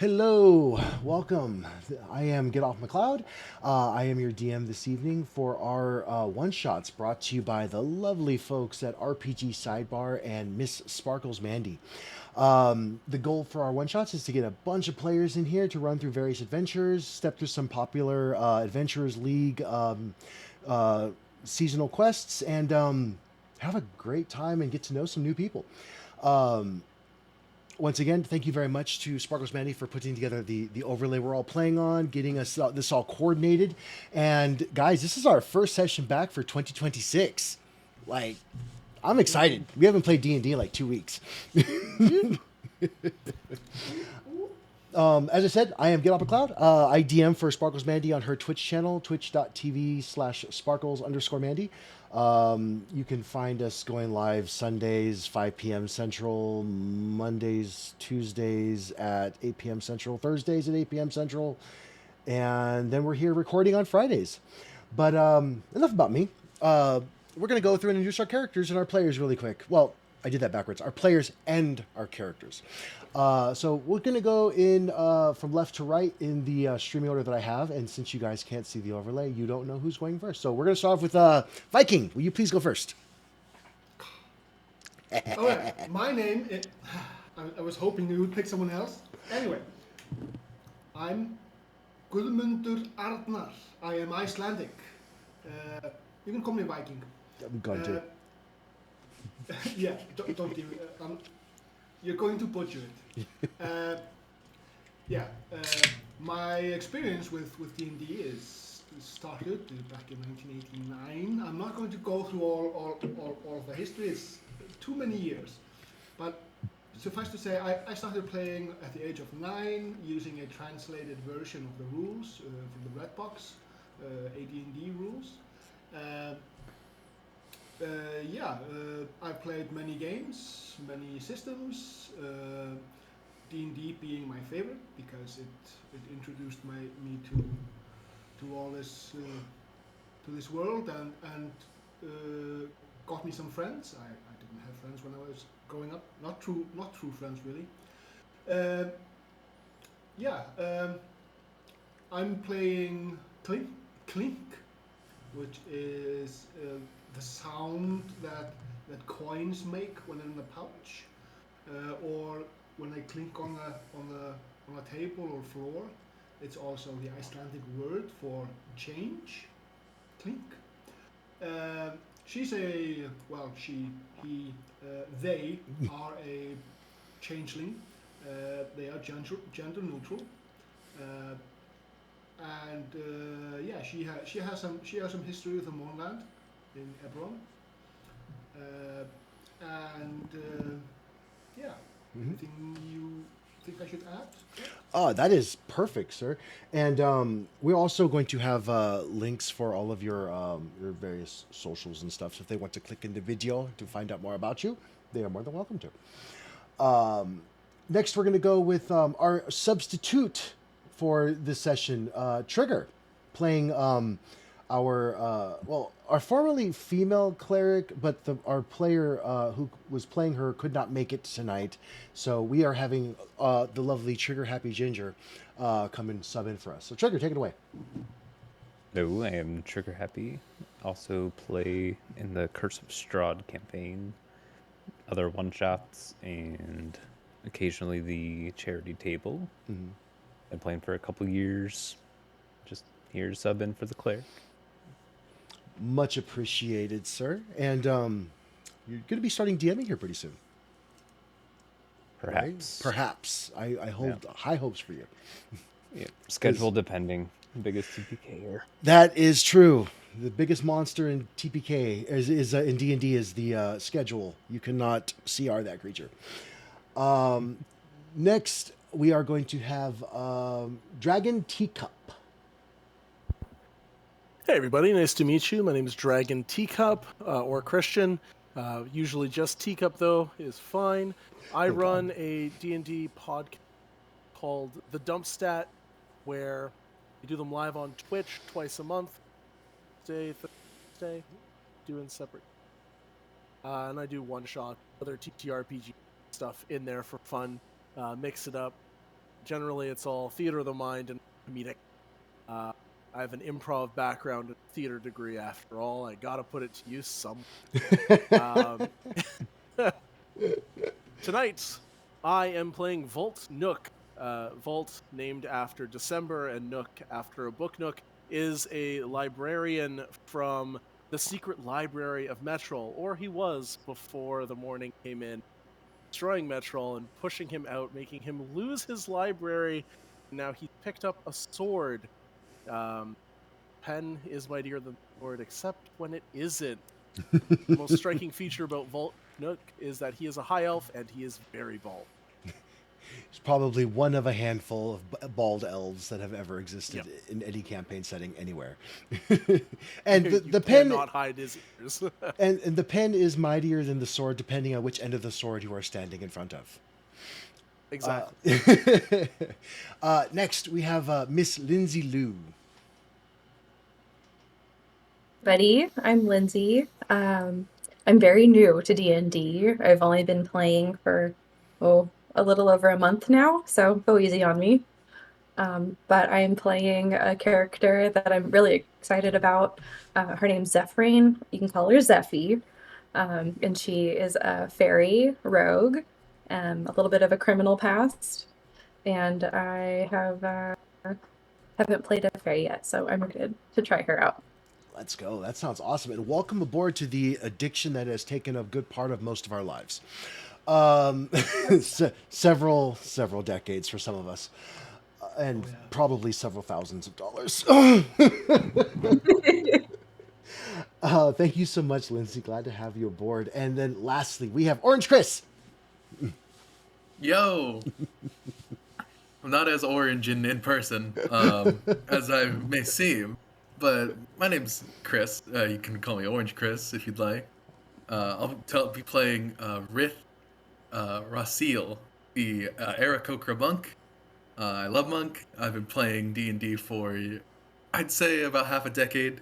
Hello, welcome. I am Get Off McCloud. I am your DM this evening for our one shots brought to you by the lovely folks at RPG Sidebar and Miss Sparkles Mandy. The goal for our one shots is to get a bunch of players in here to run through various adventures, step through some popular Adventurers League uh, seasonal quests, and have a great time and get to know some new people. Once again, thank you very much to Sparkles Mandy for putting together the overlay we're all playing on, getting us this all coordinated. And guys, this is our first session back for 2026. Like, I'm excited. We haven't played D&D in like 2 weeks. As I said, I am Get Off a Cloud. I DM for Sparkles Mandy on her Twitch channel, twitch.tv/sparkles_Mandy. You can find us going live Sundays, 5 p.m. Central, Mondays, Tuesdays at 8 p.m. Central, Thursdays at 8 p.m. Central, and then we're here recording on Fridays. But enough about me. We're going to go through and introduce our characters and our players really quick. Well, I did that backwards. Our players and our characters. So we're going to go in from left to right in the streaming order that I have. And since you guys can't see the overlay, you don't know who's going first. So we're going to start off with Viking. Will you please go first? Okay, my name is... I was hoping you would pick someone else. Anyway, I'm Guðmundur Arnar. I am Icelandic. You can call me Viking. I'm going to. Yeah, don't even... you're going to butcher it. My experience with D&D is started back in 1989. I'm not going to go through all of the history. It's too many years. But suffice to say, I started playing at the age of 9 using a translated version of the rules from the Red Box, AD&D rules. I've played many games, many systems, D&D being my favorite because it introduced me to all this to this world and got me some friends. I didn't have friends when I was growing up, not true friends really. I'm playing Clink, which is the sound that coins make when in the pouch, or when they clink on a table or floor. It's also the Icelandic word for change. Clink. They are a changeling. They are gender neutral. She has some history with the Moonland in Eberron. Anything you think I should add? Oh, that is perfect, sir. And we're also going to have links for all of your various socials and stuff. So if they want to click in the video to find out more about you, they are more than welcome to. Next, we're going to go with our substitute for this session, Trigger, playing our formerly female cleric, but our player who was playing her could not make it tonight. So we are having the lovely Trigger Happy Ginger come and sub in for us. So Trigger, take it away. Hello, I am Trigger Happy. Also play in the Curse of Strahd campaign, other one-shots, and occasionally the charity table. Mm-hmm. Been playing for a couple years. Just here to sub in for the cleric. Much appreciated, sir. And you're going to be starting DMing here pretty soon. Perhaps. Right? Perhaps. I hold high hopes for you. Yeah, schedule depending. Biggest TPKer. That is true. The biggest monster in TPK is in D&D is the schedule. You cannot CR that creature. Next, we are going to have Dragon Teacup. Hey everybody, nice to meet you. My name is Dragon Teacup, or Christian. Usually just Teacup though is fine. I run a D&D podcast called The Dump Stat, where we do them live on Twitch twice a month. Thursday, doing separate. And I do one shot, other TTRPG stuff in there for fun. Mix it up. generally it's all theater of the mind and comedic. I have an improv background and theater degree after all. I gotta put it to use some. Um, tonight, I am playing Volt Nook. Volt, named after December, and Nook after a book. Nook is a librarian from the secret library of Metrol, or he was before the morning came in, destroying Metrol and pushing him out, making him lose his library. Now he picked up a sword. Pen is mightier than sword, except when it isn't. The most striking feature about Volt Nook is that he is a high elf and he is very bald. He's probably one of a handful of bald elves that have ever existed in any campaign setting anywhere. And the pen cannot hide his ears. and the pen is mightier than the sword, depending on which end of the sword you are standing in front of. Exactly. Next, we have Miss Lindsay Liu. Buddy, I'm Lindsay. I'm very new to D&D. I've only been playing for a little over a month now, so go easy on me. But I'm playing a character that I'm really excited about. Her name's Zephrine. You can call her Zephy. And she is a fairy rogue, a little bit of a criminal past. And I haven't played a fairy yet, so I'm excited to try her out. Let's go. That sounds awesome. And welcome aboard to the addiction that has taken a good part of most of our lives. Several decades for some of us. And probably several thousands of dollars. Thank you so much, Lindsay. Glad to have you aboard. And then lastly, we have Orange Chris. Yo! I'm not as orange in person as I may seem, but my name's Chris. You can call me Orange Chris if you'd like. I'll be playing Rith Rasil, the Aarakocra monk. I love monk. I've been playing D&D for, I'd say, about half a decade,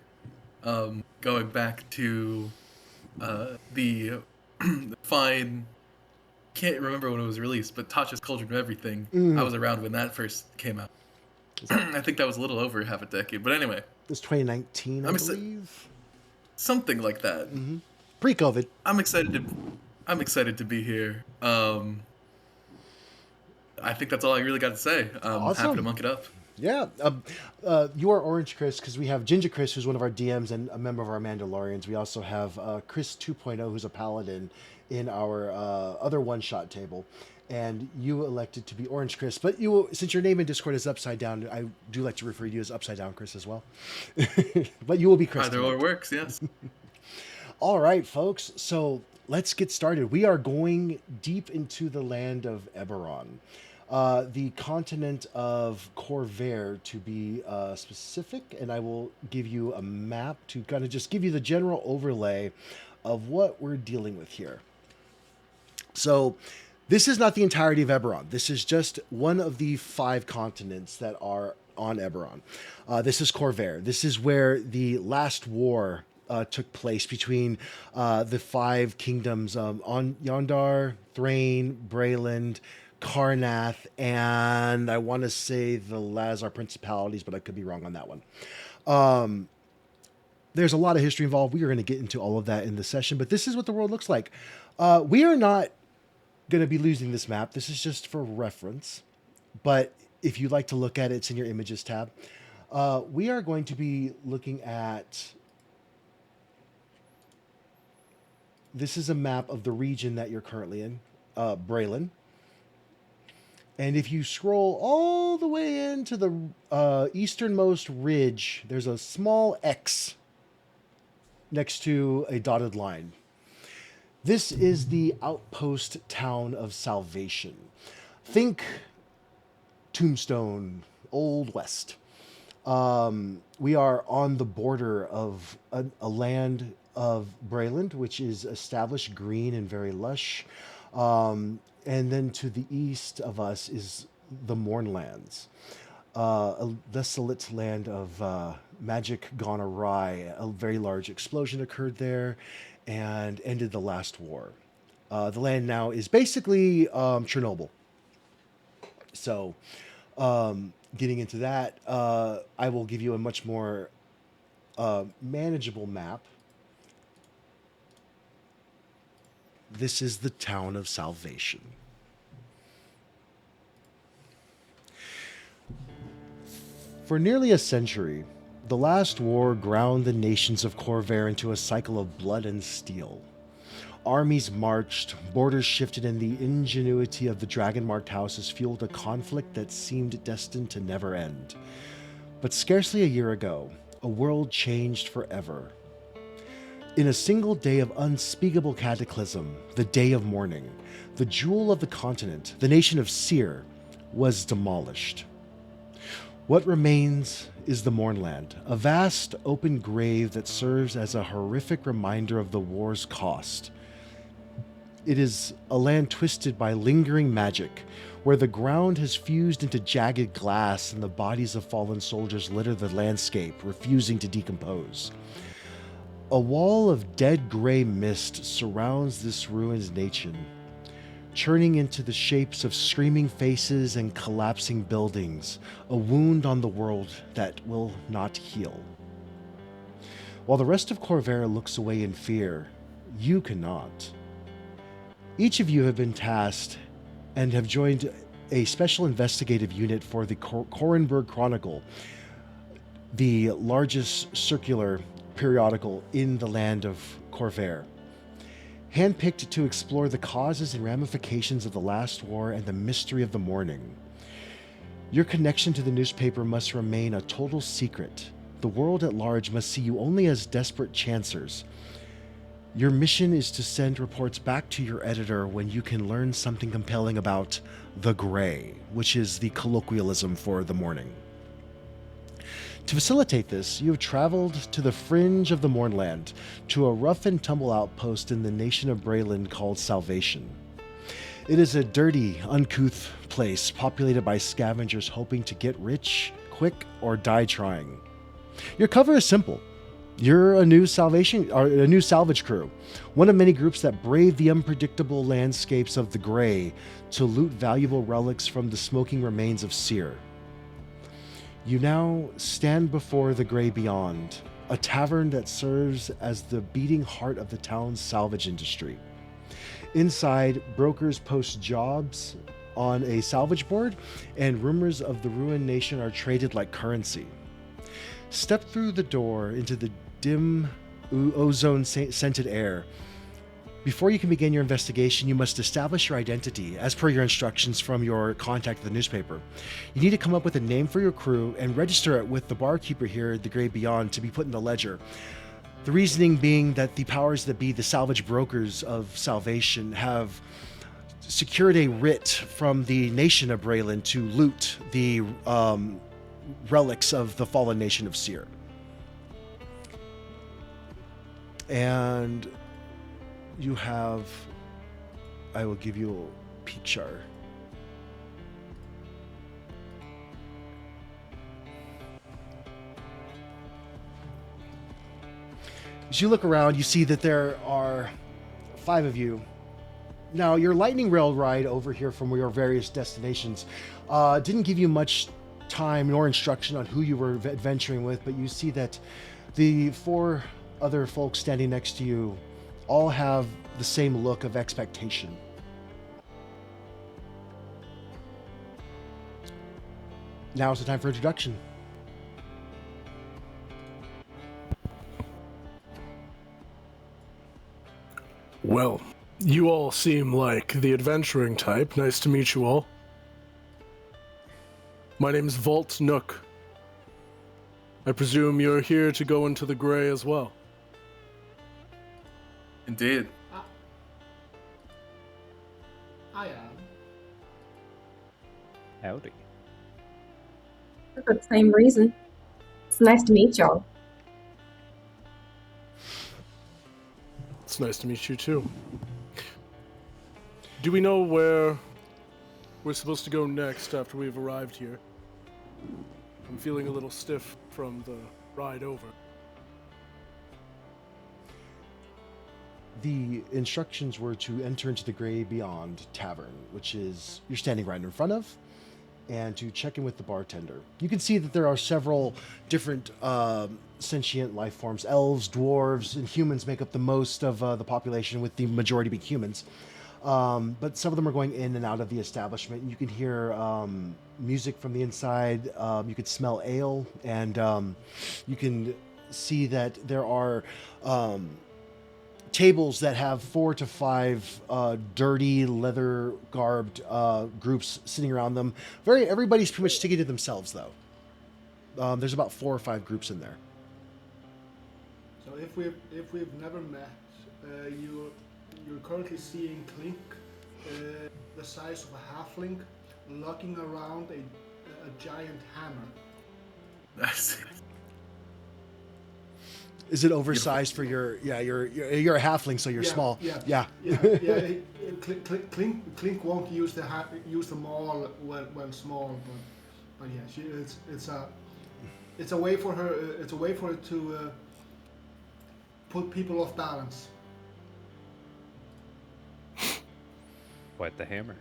going back to the fine, can't remember when it was released, but Tasha's Cauldron of Everything. I was around when that first came out. I think that was a little over half a decade, but anyway. It was 2019, I believe. Something like that. Mm-hmm. Pre-COVID. I'm excited to be here. I think that's all I really got to say. Awesome. Happy to monk it up. Yeah. You are Orange Chris because we have Ginger Chris, who's one of our DMs and a member of our Mandalorians. We also have Chris 2.0, who's a paladin in our other one-shot table. And you elected to be Orange Chris. But since your name in Discord is upside down, I do like to refer to you as Upside Down Chris as well. But you will be Chris. Either or works, yes. All right, folks. So let's get started. We are going deep into the land of Eberron. The continent of Corvair, to be specific, and I will give you a map to kind of just give you the general overlay of what we're dealing with here. So this is not the entirety of Eberron. This is just one of the 5 continents that are on Eberron. This is Corvair. This is where the last war took place between the 5 kingdoms on Yondar, Thrain, Brayland, Karnath, and I want to say the Lazar Principalities, but I could be wrong on that one. There's a lot of history involved. We are going to get into all of that in the session, but this is what the world looks like. We are not going to be losing this map. This is just for reference, but if you'd like to look at it, it's in your images tab. We are going to be looking at... This is a map of the region that you're currently in, Braylen. And if you scroll all the way into the easternmost ridge, there's a small X next to a dotted line. This is the outpost town of Salvation. Think Tombstone, Old West. We are on the border of a land of Brayland, which is established, green, and very lush. And then to the east of us is the Mournlands, a desolate land of magic gone awry. A very large explosion occurred there and ended the last war. The land now is basically Chernobyl. So Getting into that, I will give you a much more manageable map. This is the town of Salvation. For nearly a century, the last war ground the nations of Corvair into a cycle of blood and steel. Armies marched, borders shifted, and the ingenuity of the dragon-marked houses fueled a conflict that seemed destined to never end. But scarcely a year ago, a world changed forever. In a single day of unspeakable cataclysm, the Day of Mourning, the jewel of the continent, the nation of Seer, was demolished. What remains is the Mournland, a vast open grave that serves as a horrific reminder of the war's cost. It is a land twisted by lingering magic, where the ground has fused into jagged glass and the bodies of fallen soldiers litter the landscape, refusing to decompose. A wall of dead gray mist surrounds this ruined nation, churning into the shapes of screaming faces and collapsing buildings, a wound on the world that will not heal. While the rest of Corvair looks away in fear, you cannot. Each of you have been tasked and have joined a special investigative unit for the Korenberg Chronicle, the largest circular periodical in the land of Corvair. Handpicked to explore the causes and ramifications of the last war and the mystery of the mourning. Your connection to the newspaper must remain a total secret. The world at large must see you only as desperate chancers. Your mission is to send reports back to your editor when you can learn something compelling about the Grey, which is the colloquialism for the mourning. To facilitate this, you have traveled to the fringe of the Mournland, to a rough and tumble outpost in the nation of Brayland called Salvation. It is a dirty, uncouth place populated by scavengers hoping to get rich quick or die trying. Your cover is simple. You're a new salvage crew, one of many groups that brave the unpredictable landscapes of the Grey to loot valuable relics from the smoking remains of Seer. You now stand before the Grey Beyond, a tavern that serves as the beating heart of the town's salvage industry. Inside, brokers post jobs on a salvage board, and rumors of the ruined nation are traded like currency. Step through the door into the dim, ozone-scented air. Before you can begin your investigation, you must establish your identity, as per your instructions from your contact at the newspaper. You need to come up with a name for your crew and register it with the barkeeper here at the Grey Beyond to be put in the ledger. The reasoning being that the powers that be, the salvage brokers of Salvation, have secured a writ from the nation of Brayland to loot the relics of the fallen nation of Seer. And you have, I will give you a picture. As you look around, you see that there are 5 of you. Now, your lightning rail ride over here from your various destinations didn't give you much time nor instruction on who you were adventuring with, but you see that the 4 other folks standing next to you all have the same look of expectation. Now is the time for introduction. Well, you all seem like the adventuring type. Nice to meet you all. My name's Vault Nook. I presume you're here to go into the Grey as well. Indeed. I am. Howdy. For the same reason. It's nice to meet y'all. It's nice to meet you too. Do we know where we're supposed to go next after we've arrived here? I'm feeling a little stiff from the ride over. The instructions were to enter into the Grey Beyond Tavern, which is you're standing right in front of. and to check in with the bartender. You can see that there are several different sentient life forms. Elves, dwarves, and humans make up the most of the population, with the majority being humans. But some of them are going in and out of the establishment. You can hear music from the inside. You can smell ale, and you can see that there are tables that have 4 to 5 dirty, leather-garbed groups sitting around them. Everybody's pretty much sticking to themselves, though. There's about 4 or 5 groups in there. So if we've never met, you're currently seeing Clink, the size of a halfling, lugging around a giant hammer. Nice. Is it oversized for your? Yeah, you're a halfling, so you're small. Yeah. Clink won't use them all when small, but yeah, it's a way for her to put people off balance. Quite the hammer.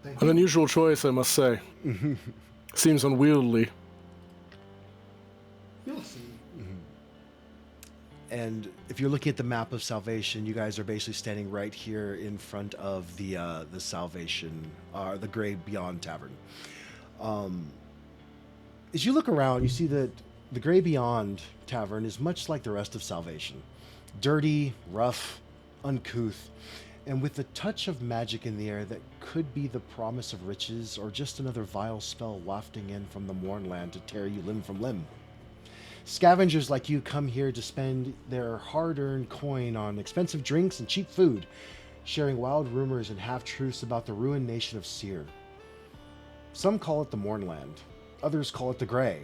An unusual choice, I must say. Seems unwieldy. You'll see. And if you're looking at the map of Salvation, you guys are basically standing right here in front of the Salvation, the Grey Beyond Tavern. As you look around, you see that the Grey Beyond Tavern is much like the rest of Salvation. Dirty, rough, uncouth, and with a touch of magic in the air that could be the promise of riches or just another vile spell wafting in from the Mournland to tear you limb from limb. Scavengers like you come here to spend their hard-earned coin on expensive drinks and cheap food, sharing wild rumors and half-truths about the ruined nation of Seer. Some call it the Mournland, others call it the Grey,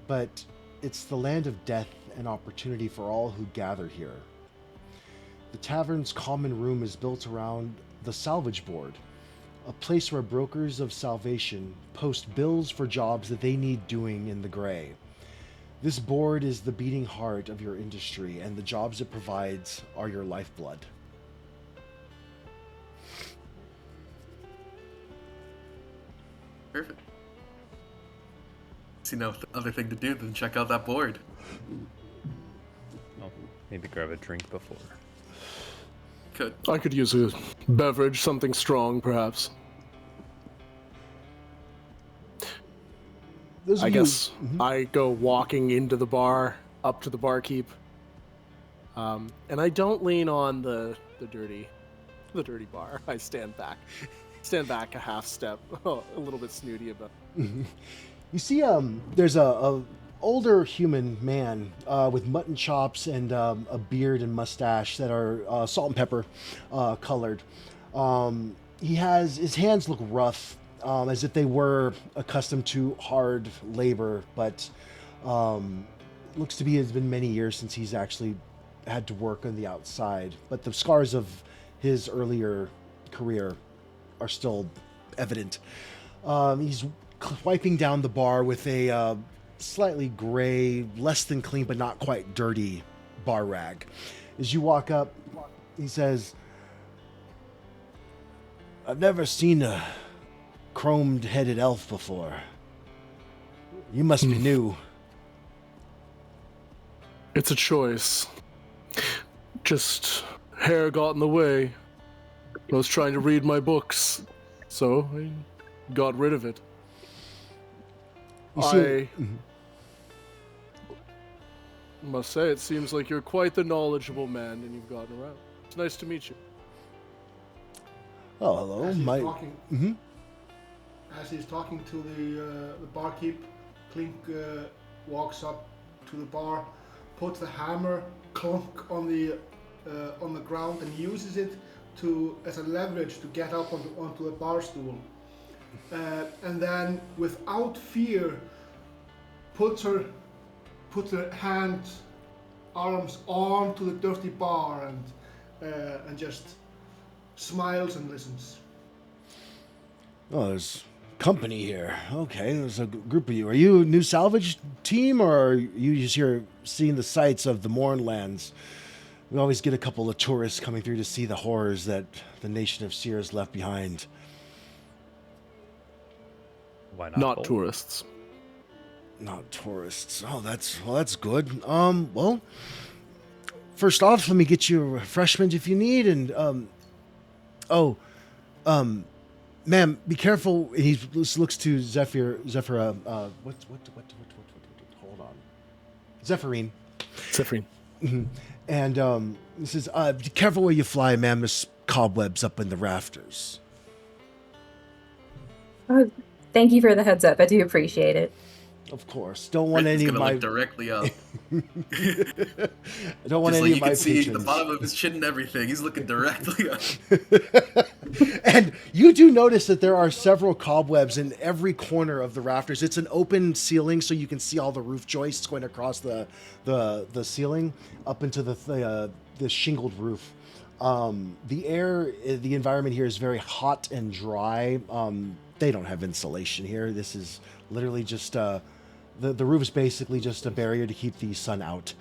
but it's the land of death and opportunity for all who gather here. The tavern's common room is built around the salvage board, a place where brokers of salvation post bills for jobs that they need doing in the Grey. This board is the beating heart of your industry, and the jobs it provides are your lifeblood. Perfect. See no other thing to do than check out that board. Oh, maybe grab a drink before. Could. I could use a beverage, something strong, perhaps. I guess I go walking into the bar, up to the barkeep, and I don't lean on the dirty bar. I stand back a half step, a little bit snooty about. You see, there's a older human man with mutton chops and a beard and mustache that are salt and pepper colored. His hands look rough. As if they were accustomed to hard labor, but looks to be it's been many years since he's actually had to work on the outside. But the scars of his earlier career are still evident. He's wiping down the bar with a slightly gray, less than clean but not quite dirty bar rag. As you walk up, he says, "I've never seen a chromed-headed elf before. You must be new." It's a choice. Just hair got in the way. I was trying to read my books, so I got rid of it. I must say, it seems like you're quite the knowledgeable man, and you've gotten around. It's nice to meet you. Oh, hello. As he's talking to the barkeep, Clink walks up to the bar, puts the hammer clunk on the ground, and uses it as a leverage to get up onto the bar stool. And then, without fear, puts her arms onto the dirty bar and just smiles and listens. Oh, there's company here. Okay, there's a group of you. Are you a new salvage team, or are you just here seeing the sights of the Mournlands? We always get a couple of tourists coming through to see the horrors that the nation of Seer has left behind. Why not? Not both? tourists. Not tourists. Oh, that's good. Well, first off, let me get you a refreshment if you need, and oh, ma'am, be careful. And he looks to Zephyr. Hold on, Zephyrine. Zephyrine. And he says, be careful where you fly, ma'am. There's cobwebs up in the rafters. Oh, thank you for the heads up. I do appreciate it. Of course. Don't want Chris is any of gonna my... look directly up. I don't want Just any like of you my can see patrons. the bottom of his chin and everything. He's looking directly up. And you do notice that there are several cobwebs in every corner of the rafters. It's an open ceiling, so you can see all the roof joists going across the ceiling up into the shingled roof. The environment here is very hot and dry. They don't have insulation here. This is literally just the roof is basically just a barrier to keep the sun out.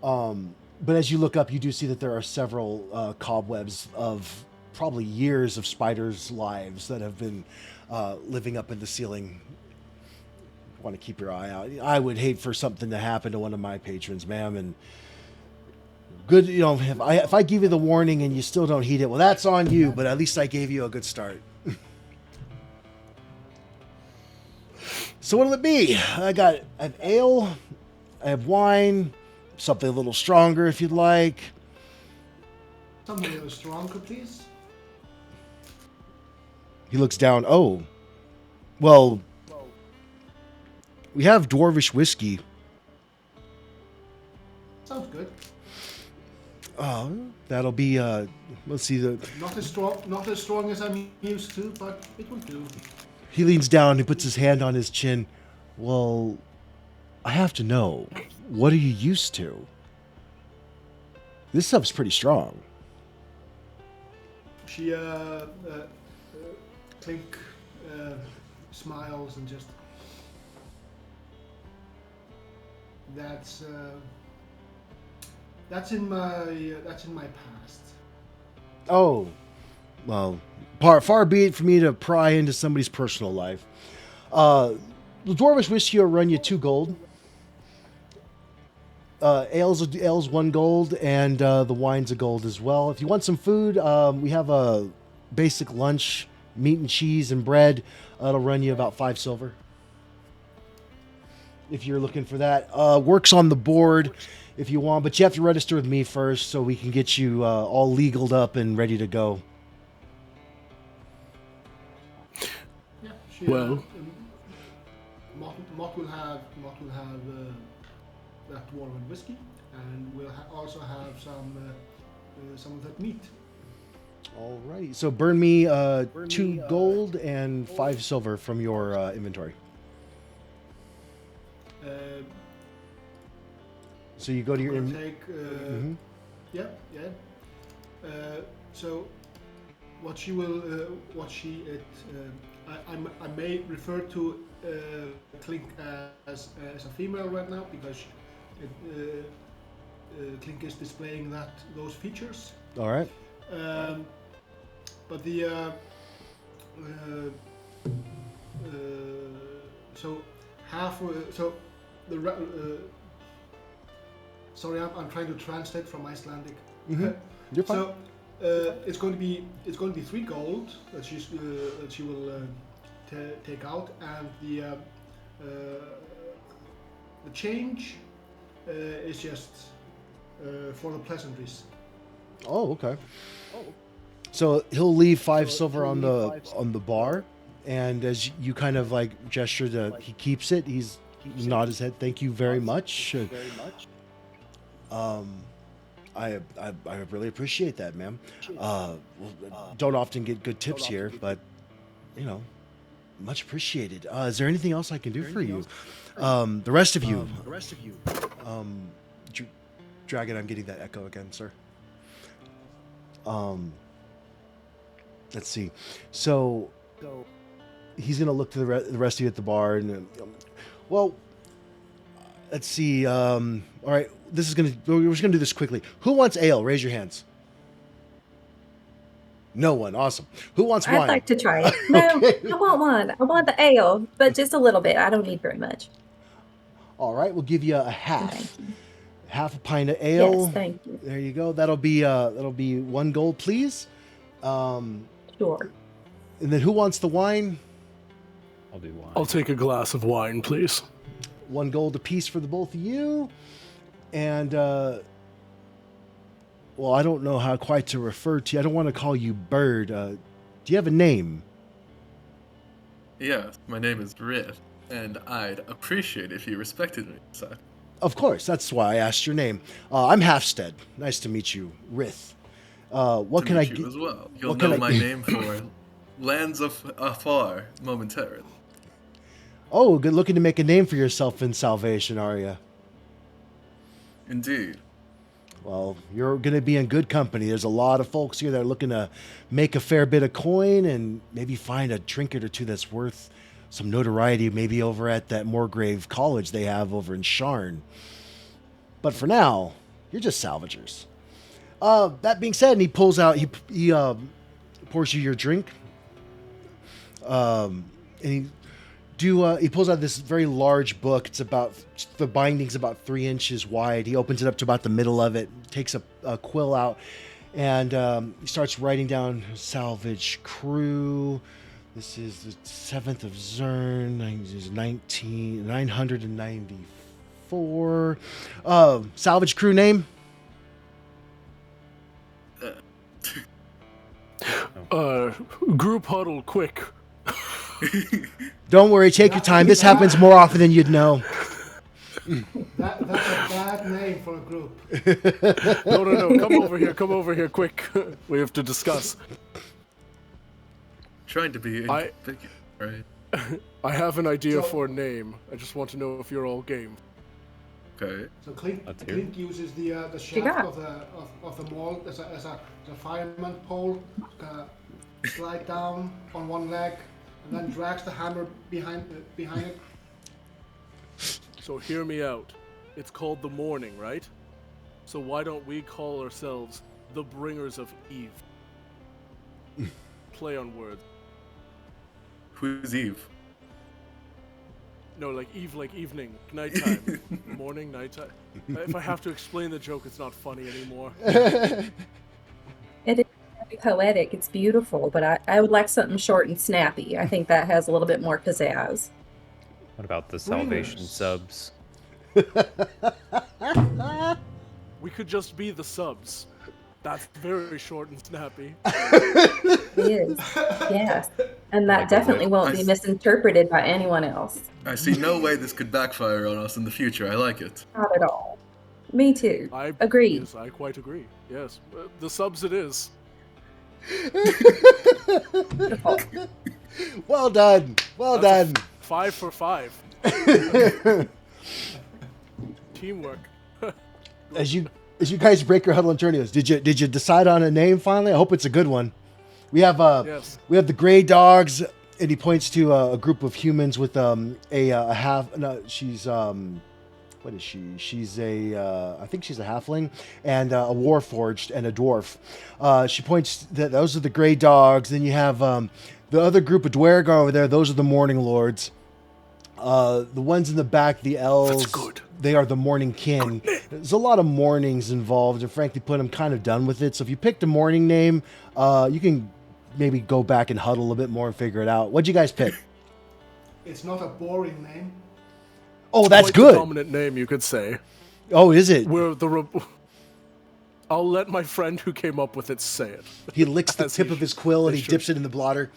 But as you look up, you do see that there are several cobwebs of probably years of spiders' lives that have been living up in the ceiling. Want to keep your eye out. I would hate for something to happen to one of my patrons, ma'am. And good, if I give you the warning and you still don't heed it, well, that's on you. But at least I gave you a good start. So what'll it be? I have ale, I have wine, something a little stronger if you'd like. Something a little stronger, please. He looks down. Oh, well, we have dwarvish whiskey. Sounds good. That'll be, let's see, Not as strong as I'm used to, but it will do. he leans down, he puts his hand on his chin. Well, I have to know, what are you used to? This stuff's pretty strong. She Clink smiles and just that's in my past. Oh, well, far be it for me to pry into somebody's personal life. The dwarvish whiskey will run you 2 gold. Ale's 1 gold, and the wine's a gold as well. If you want some food, we have a basic lunch, meat and cheese and bread. It'll run you about 5 silver. If you're looking for that. Works on the board if you want, but you have to register with me first so we can get you all legaled up and ready to go. Yeah. She, Well. Mott will have that dwarven whiskey, and we'll also have some of that meat. Alrighty. So burn me 2 gold and 5 silver from your inventory. So you go to your... Take, Yeah. So what she I may refer to Clink as a female right now because Clink is displaying those features. All right. But the so half so the sorry, I'm trying to translate from Icelandic. You're fine. So it's going to be 3 gold that she will take out, and the change is just for the pleasantries. Oh, okay. So he'll leave 5 silver on the bar, and as you kind of like gesture that he keeps it, he nods his head. Thank you very much. I really appreciate that, ma'am. Don't often get good tips here, but much appreciated. Is there anything else I can do for you? The rest of you. Dragon, I'm getting that echo again, sir. Let's see. So he's gonna look to the rest of you at the bar, and well, let's see. All right, we're just gonna do this quickly. Who wants ale? Raise your hands. No one. Awesome. Who wants I'd wine? like to try it. No, Okay. I want one. I want the ale, but just a little bit. I don't need very much. All right, we'll give you a half. Thank you. Half a pint of ale. Yes, thank you. There you go. That'll be 1 gold, please. Sure. And then who wants the wine? I'll do wine. I'll take a glass of wine, please. 1 gold apiece for the both of you. And well, I don't know how quite to refer to you. I don't want to call you Bird. Do you have a name? Yes, my name is Riff, and I'd appreciate if you respected me, sir. Of course, that's why I asked your name. I'm Halfstead. Nice to meet you, Rith. What To can I meet you get? as well. You'll what can know I- my name for lands of afar momentarily. Oh, good looking to make a name for yourself in Salvation, are you? Indeed. Well, you're going to be in good company. There's a lot of folks here that are looking to make a fair bit of coin and maybe find a trinket or two that's worth some notoriety, maybe over at that Moorgrave College they have over in Sharn. But for now, you're just salvagers. That being said, and he pulls out, he pours you your drink. And he pulls out this very large book. It's about, the binding's about 3 inches wide. He opens it up to about the middle of it, takes a quill out, and he starts writing down salvage crew. This is the 7th of Zern, 994. Salvage crew name? Group huddle, quick. Don't worry, take your time. This happens more often than you'd know. That's a bad name for a group. No. Come over here, quick. We have to discuss. Trying to be I- ambiguous, right? I have an idea So- for a name. I just want to know if you're all game. Okay. So Clink Let's hear Clink uses the got? shaft of the mall as a fireman pole, slide down on one leg, and then drags the hammer behind it. So hear me out. It's called the morning, right? So why don't we call ourselves the Bringers of Eve? Play on words. Who's Eve? No, like Eve, like evening, nighttime, morning, nighttime. If I have to explain the joke, it's not funny anymore. It is very poetic. It's beautiful, but I would like something short and snappy. I think that has a little bit more pizzazz. What about the Salvation Bringers. subs? We could just be the subs. That's very short and snappy. It is. Yes. And that Like definitely what? won't be misinterpreted by anyone else. I see no way this could backfire on us in the future. I like it. Not at all. Me too. I Agreed. Yes, I quite agree. Yes, the subs it is. Beautiful. Well done. Well That's done. 5 for 5. Teamwork. As you guys break your huddle and turnios, did you decide on a name finally? I hope it's a good one. We have Yes. we have the Gray Dogs, and he points to a group of humans with a half. No, she's what is she? She's I think she's a halfling and a warforged and a dwarf. She points that those are the Gray Dogs. Then you have the other group of Dwerg over there. Those are the Morning Lords. The ones in the back, the elves. That's good. They are the Morning Kin. There's a lot of mornings involved, and frankly, put I'm kind of done with it. So if you picked a morning name, you can maybe go back and huddle a bit more and figure it out. What'd you guys pick? It's not a boring name. Oh, that's Quite the good. dominant name, you could say. Oh, is it? We're the. I'll let my friend who came up with it say it. He licks the As tip he of his quill and he should. dips it in the blotter.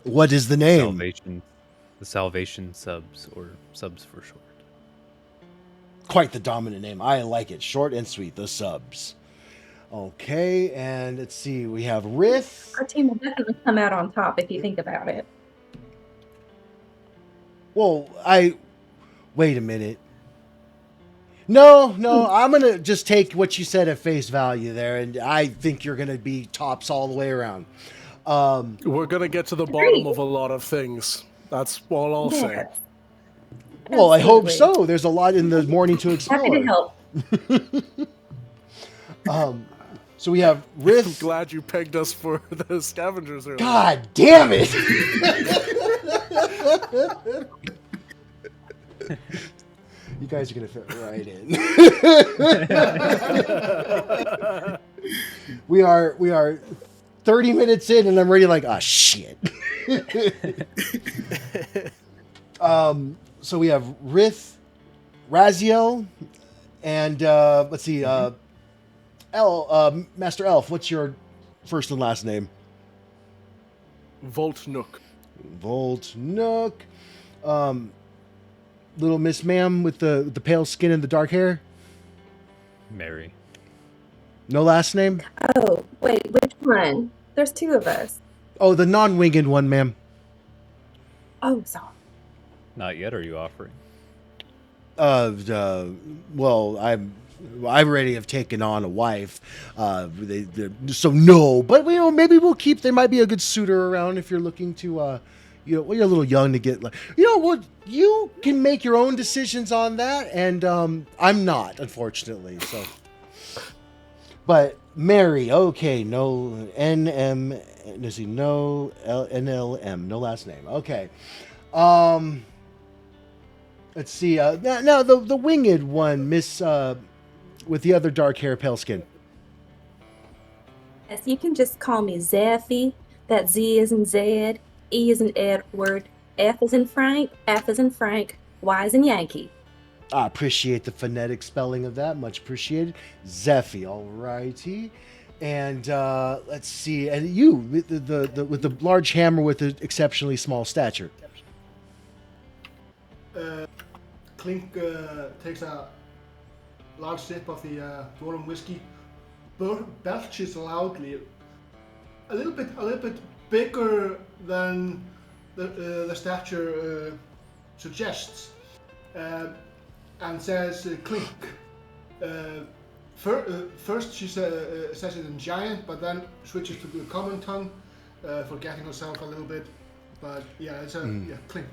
What is the name? Salvation. The Salvation subs, or subs for short. Quite the dominant name. I like it. Short and sweet. The subs. Okay, and let's see. We have Rith. Our team will definitely come out on top if you think about it. Well, wait a minute. No, I'm going to just take what you said at face value there, and I think you're going to be tops all the way around. We're gonna get to the bottom of a lot of things. That's all I'll say. Yes. Well, I hope Absolutely. so. There's a lot in the morning to explore. Happy to help. So we have I'm Rith. glad you pegged us for the scavengers earlier. God damn it! You guys are gonna fit right in. We are 30 minutes in, and I'm already like, ah, shit. So we have Rith, Raziel, and let's see, Master Elf. What's your first and last name? Volt Nook. Volt Nook. Little Miss Ma'am with the pale skin and the dark hair. Mary. No last name? Oh, wait, which one? There's two of us. Oh, the non-winged one, ma'am. Oh, sorry. Not yet. Are you offering? Well, I already have taken on a wife. So no, but maybe we'll keep. There might be a good suitor around if you're looking to, you're a little young to get. Well, you can make your own decisions on that, and I'm not, unfortunately. So, but Mary, okay, no NM. Let's see, no NLM, no last name. Okay. Let's see. Now the winged one, Miss with the other dark hair, pale skin. Yes, you can just call me Zeffy. That Z is in Zed, E is in Edward, F is in Frank, F is in Frank, Y is in Yankee. I appreciate the phonetic spelling of that. Much appreciated. Zeffy, all righty. And let's see. And you with the large hammer with the exceptionally small stature. Clink takes a large sip of the dwarven whiskey, belches loudly, a little bit bigger than the stature suggests, and says, "Clink." First she says it in giant, but then switches to the common tongue, forgetting herself a little bit. But yeah, it's clink.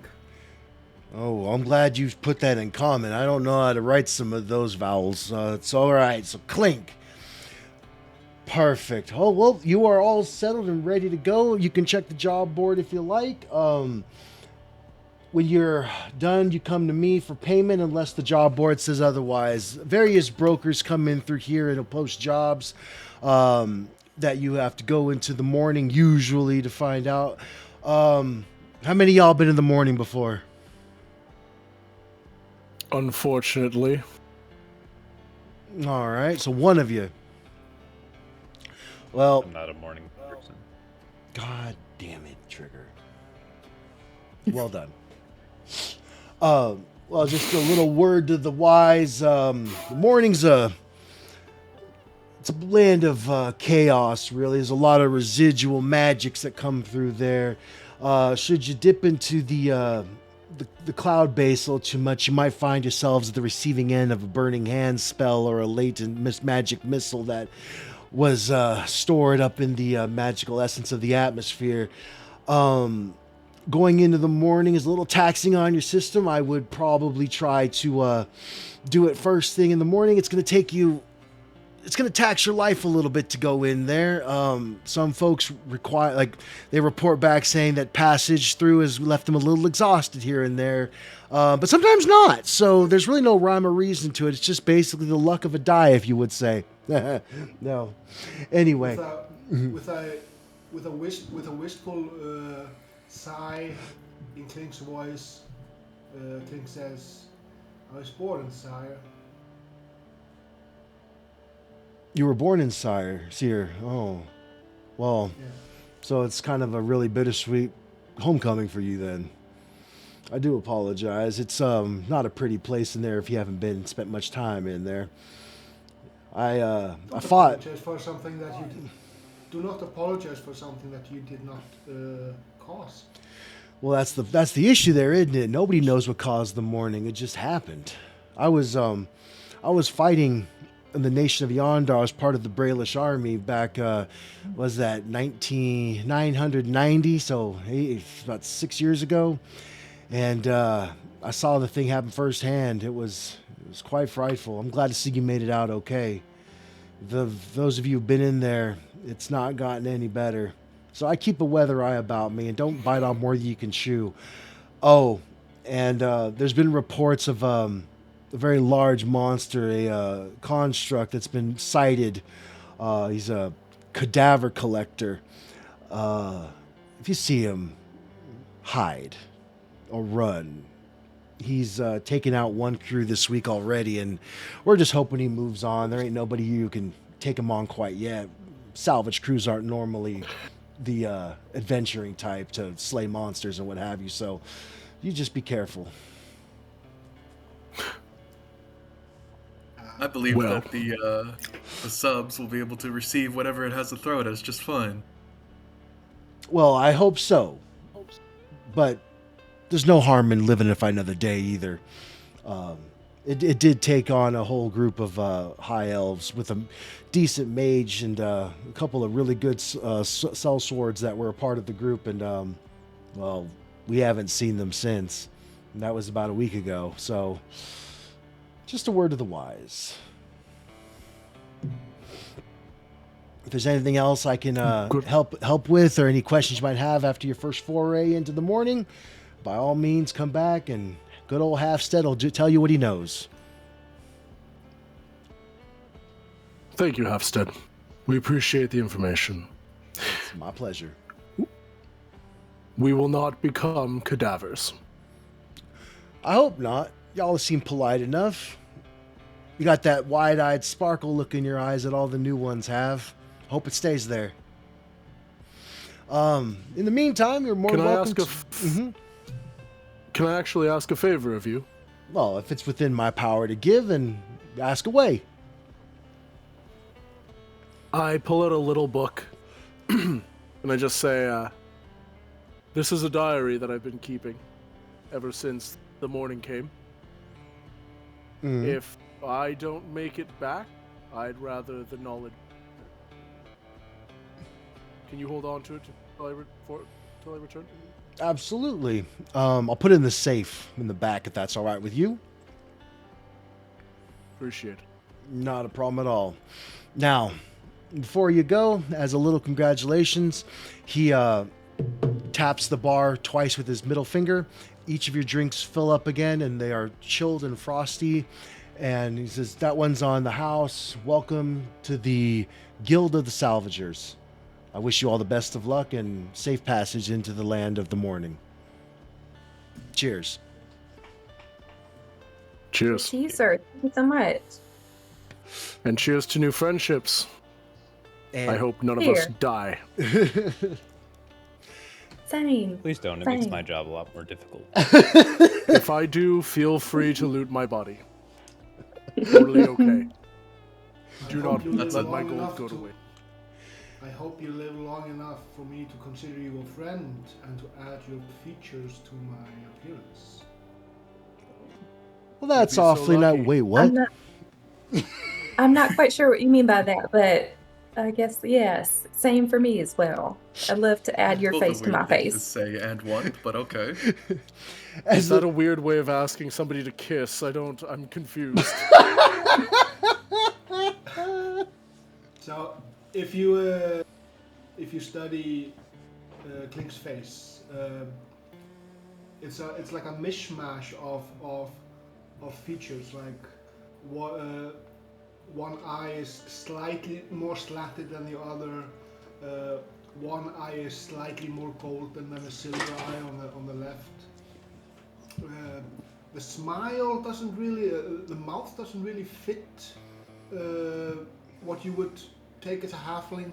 Oh, I'm glad you put that in common. I don't know how to write some of those vowels. It's all right. So clink. Perfect. Oh, well, you are all settled and ready to go. You can check the job board if you like. When you're done, you come to me for payment unless the job board says otherwise. Various brokers come in through here and post jobs that you have to go into the morning usually to find out. How many of y'all been in the morning before? Unfortunately. All right, so one of you. Well, I'm not a morning person. God damn it, Trigger. Well done. Well, just a little word to the wise. The morning's it's a blend of chaos, really. There's a lot of residual magics that come through there. Should you dip into the cloud base a little too much, you might find yourselves at the receiving end of a burning hand spell or a latent magic missile that was stored up in the magical essence of the atmosphere. Going into the morning is a little taxing on your system. I would probably try to do it first thing in the morning. It's going to tax your life a little bit to go in there. Some folks they report back saying that passage through has left them a little exhausted here and there, but sometimes not. So there's really no rhyme or reason to it. It's just basically the luck of a die, if you would say. No. Anyway. With a wistful sigh in Clink's voice, Clink says, "I was born, sire." You were born in Seer. Oh, well, Yeah. So it's kind of a really bittersweet homecoming for you then. I do apologize. It's not a pretty place in there if you haven't spent much time in there. I fought. Apologize for something that you do not apologize for something that you did not cause. Well, that's the issue there, isn't it? Nobody knows what caused the mourning. It just happened. I was fighting in the nation of Yondar. I was part of the Brailish army back, was that 990? So about 6 years ago, and I saw the thing happen firsthand. It was quite frightful. I'm glad to see you made it out okay. those of you who've been in there, it's not gotten any better. So I keep a weather eye about me and don't bite on more than you can chew. Oh, and there's been reports of a very large monster, a construct that's been sighted. He's a cadaver collector. If you see him, hide or run. He's taken out one crew this week already, and we're just hoping he moves on. There ain't nobody who can take him on quite yet. Salvage crews aren't normally the adventuring type to slay monsters and what have you, so you just be careful. I believe Well. that the subs will be able to receive whatever it has to throw at us just fine. Well, I hope so, but there's no harm in living to fight another day either. It did take on a whole group of high elves with a decent mage and a couple of really good cell swords that were a part of the group, and well, we haven't seen them since. And that was about a week ago, so just a word to the wise. If there's anything else I can help with, or any questions you might have after your first foray into the morning, by all means, come back, and good old Halfstead will tell you what he knows. Thank you, Halfstead. We appreciate the information. It's my pleasure. We will not become cadavers. I hope not. Y'all seem polite enough. You got that wide-eyed sparkle look in your eyes that all the new ones have. Hope it stays there. In the meantime, you're more Can I welcome ask Can I actually ask a favor of you? Well, if it's within my power to give, then ask away. I pull out a little book and I just say, this is a diary that I've been keeping ever since the morning came. If I don't make it back, I'd rather the knowledge. Can you hold on to it till I return? Absolutely. I'll put it in the safe in the back if that's all right with you. Appreciate it. Not a problem at all. Now, before you go, as a little congratulations, he taps the bar twice with his middle finger. Each of your drinks fill up again, and they are chilled and frosty. And he says, that one's on the house. Welcome to the Guild of the Salvagers. I wish you all the best of luck and safe passage into the land of the morning. Cheers. Cheers. Cheers, sir. Thank you so much. And cheers to new friendships. And I hope none of us Here. die. Same. Please don't. It makes Same. my job a lot more difficult. If I do, feel free to loot my body. Totally okay. Do not That's let a- my gold go to waste. I hope you live long enough for me to consider you a friend and to add your features to my appearance. well, that's You'd be so awfully not. lucky. Wait, what? I'm not quite sure what you mean by that, but I guess yes. Same for me as well. I'd love to add your Both a face to my weird thing to face. say and what, but okay. Is that a weird way of asking somebody to kiss? I'm confused. So, if you study Klink's face, it's like a mishmash of features. Like one eye is slightly more slatted than the other. One eye is slightly more golden than a silver eye on the left. The smile doesn't really, the mouth doesn't really fit what you would take as a halfling.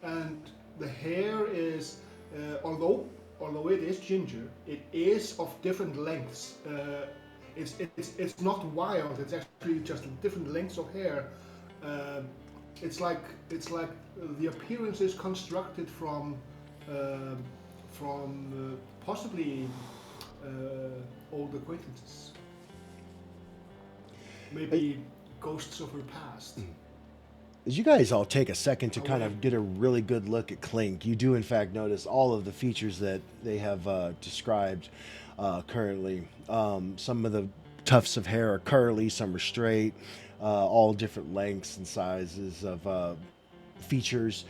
And the hair is, although it is ginger, it is of different lengths. It's not wild. It's actually just different lengths of hair. It's like the appearance is constructed from possibly old acquaintances. Maybe ghosts of her past. As you guys all take a second to kind of get a really good look at Clink, you do in fact notice all of the features that they have described currently. Some of the tufts of hair are curly, some are straight. all different lengths and sizes of features,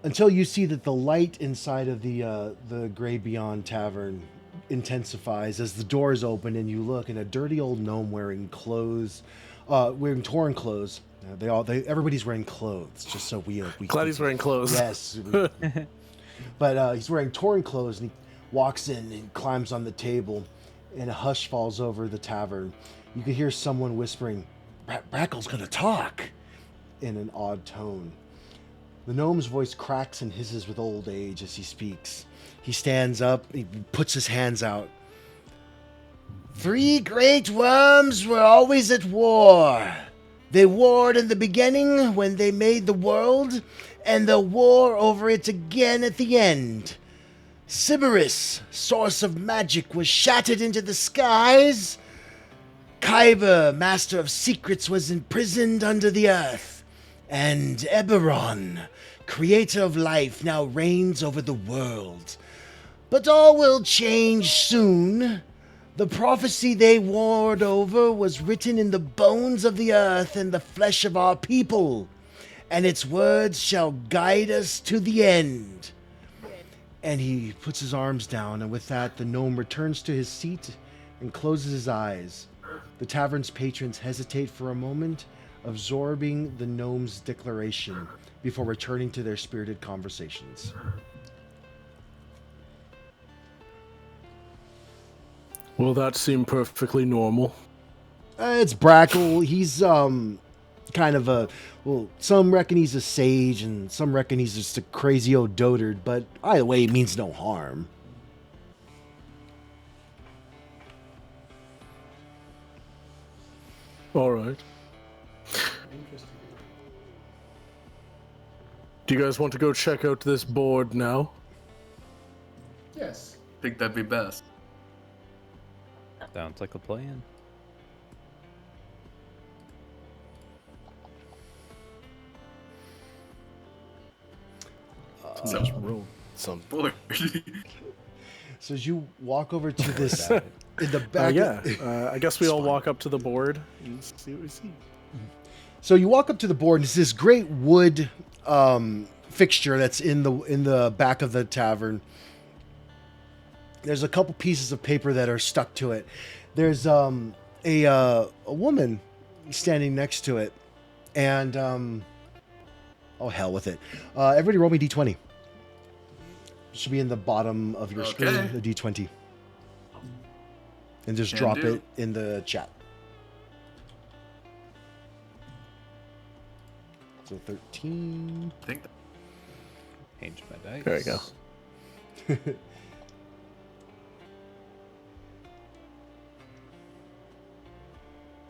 until you see that the light inside of the Grey Beyond Tavern intensifies as the doors open and you look, and a dirty old gnome wearing clothes, wearing torn clothes. Everybody's wearing clothes, just so we Glad he's wearing clothes. Yes, but he's wearing torn clothes, and he walks in and climbs on the table, and a hush falls over the tavern. You can hear someone whispering, "Brackle's gonna talk," in an odd tone. The gnome's voice cracks and hisses with old age as he speaks. He stands up, he puts his hands out. "Three great worms were always at war. They warred in the beginning when they made the world, and they'll war over it again at the end. Sybaris, source of magic, was shattered into the skies. Kyber, master of secrets, was imprisoned under the earth. And Eberron, creator of life, now reigns over the world. But all will change soon. The prophecy they warred over was written in the bones of the earth and the flesh of our people, and its words shall guide us to the end." And he puts his arms down, and with that, the gnome returns to his seat and closes his eyes. The tavern's patrons hesitate for a moment, absorbing the gnome's declaration before returning to their spirited conversations. Well, that seemed perfectly normal. It's Brackle. He's kind of a, well, some reckon he's a sage and some reckon he's just a crazy old dotard, but either way, it means no harm. All right. Interesting. Do you guys want to go check out this board now? Yes. I think that'd be best. Sounds like a plan. So, roll some. boy. So as you walk over to this, in the back, I guess we all walk up to the board and see what we see. So you walk up to the board, and it's this great wood fixture that's in the back of the tavern. There's a couple pieces of paper that are stuck to it. There's a woman standing next to it, and oh hell with it. Everybody roll me d20. It should be in the bottom of your screen, the d20, and just Can drop do. it in the chat. So 13. I think Change my dice. There you go.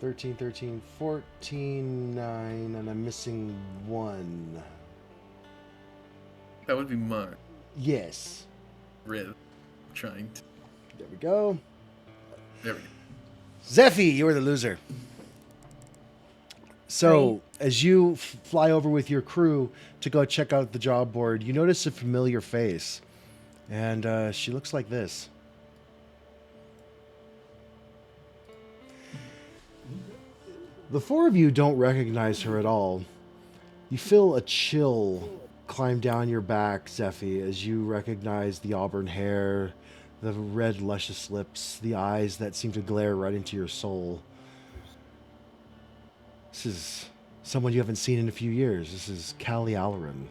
13, 14, 9, and I'm missing 1. that would be my Yes. Riv. Trying to. There we go. There we go. Zephy, you are the loser. So, as you fly over with your crew to go check out the job board, you notice a familiar face. And she looks like this. The four of you don't recognize her at all. You feel a chill climb down your back, Zephy, as you recognize the auburn hair, the red, luscious lips, the eyes that seem to glare right into your soul. This is someone you haven't seen in a few years. This is Callie Allerin.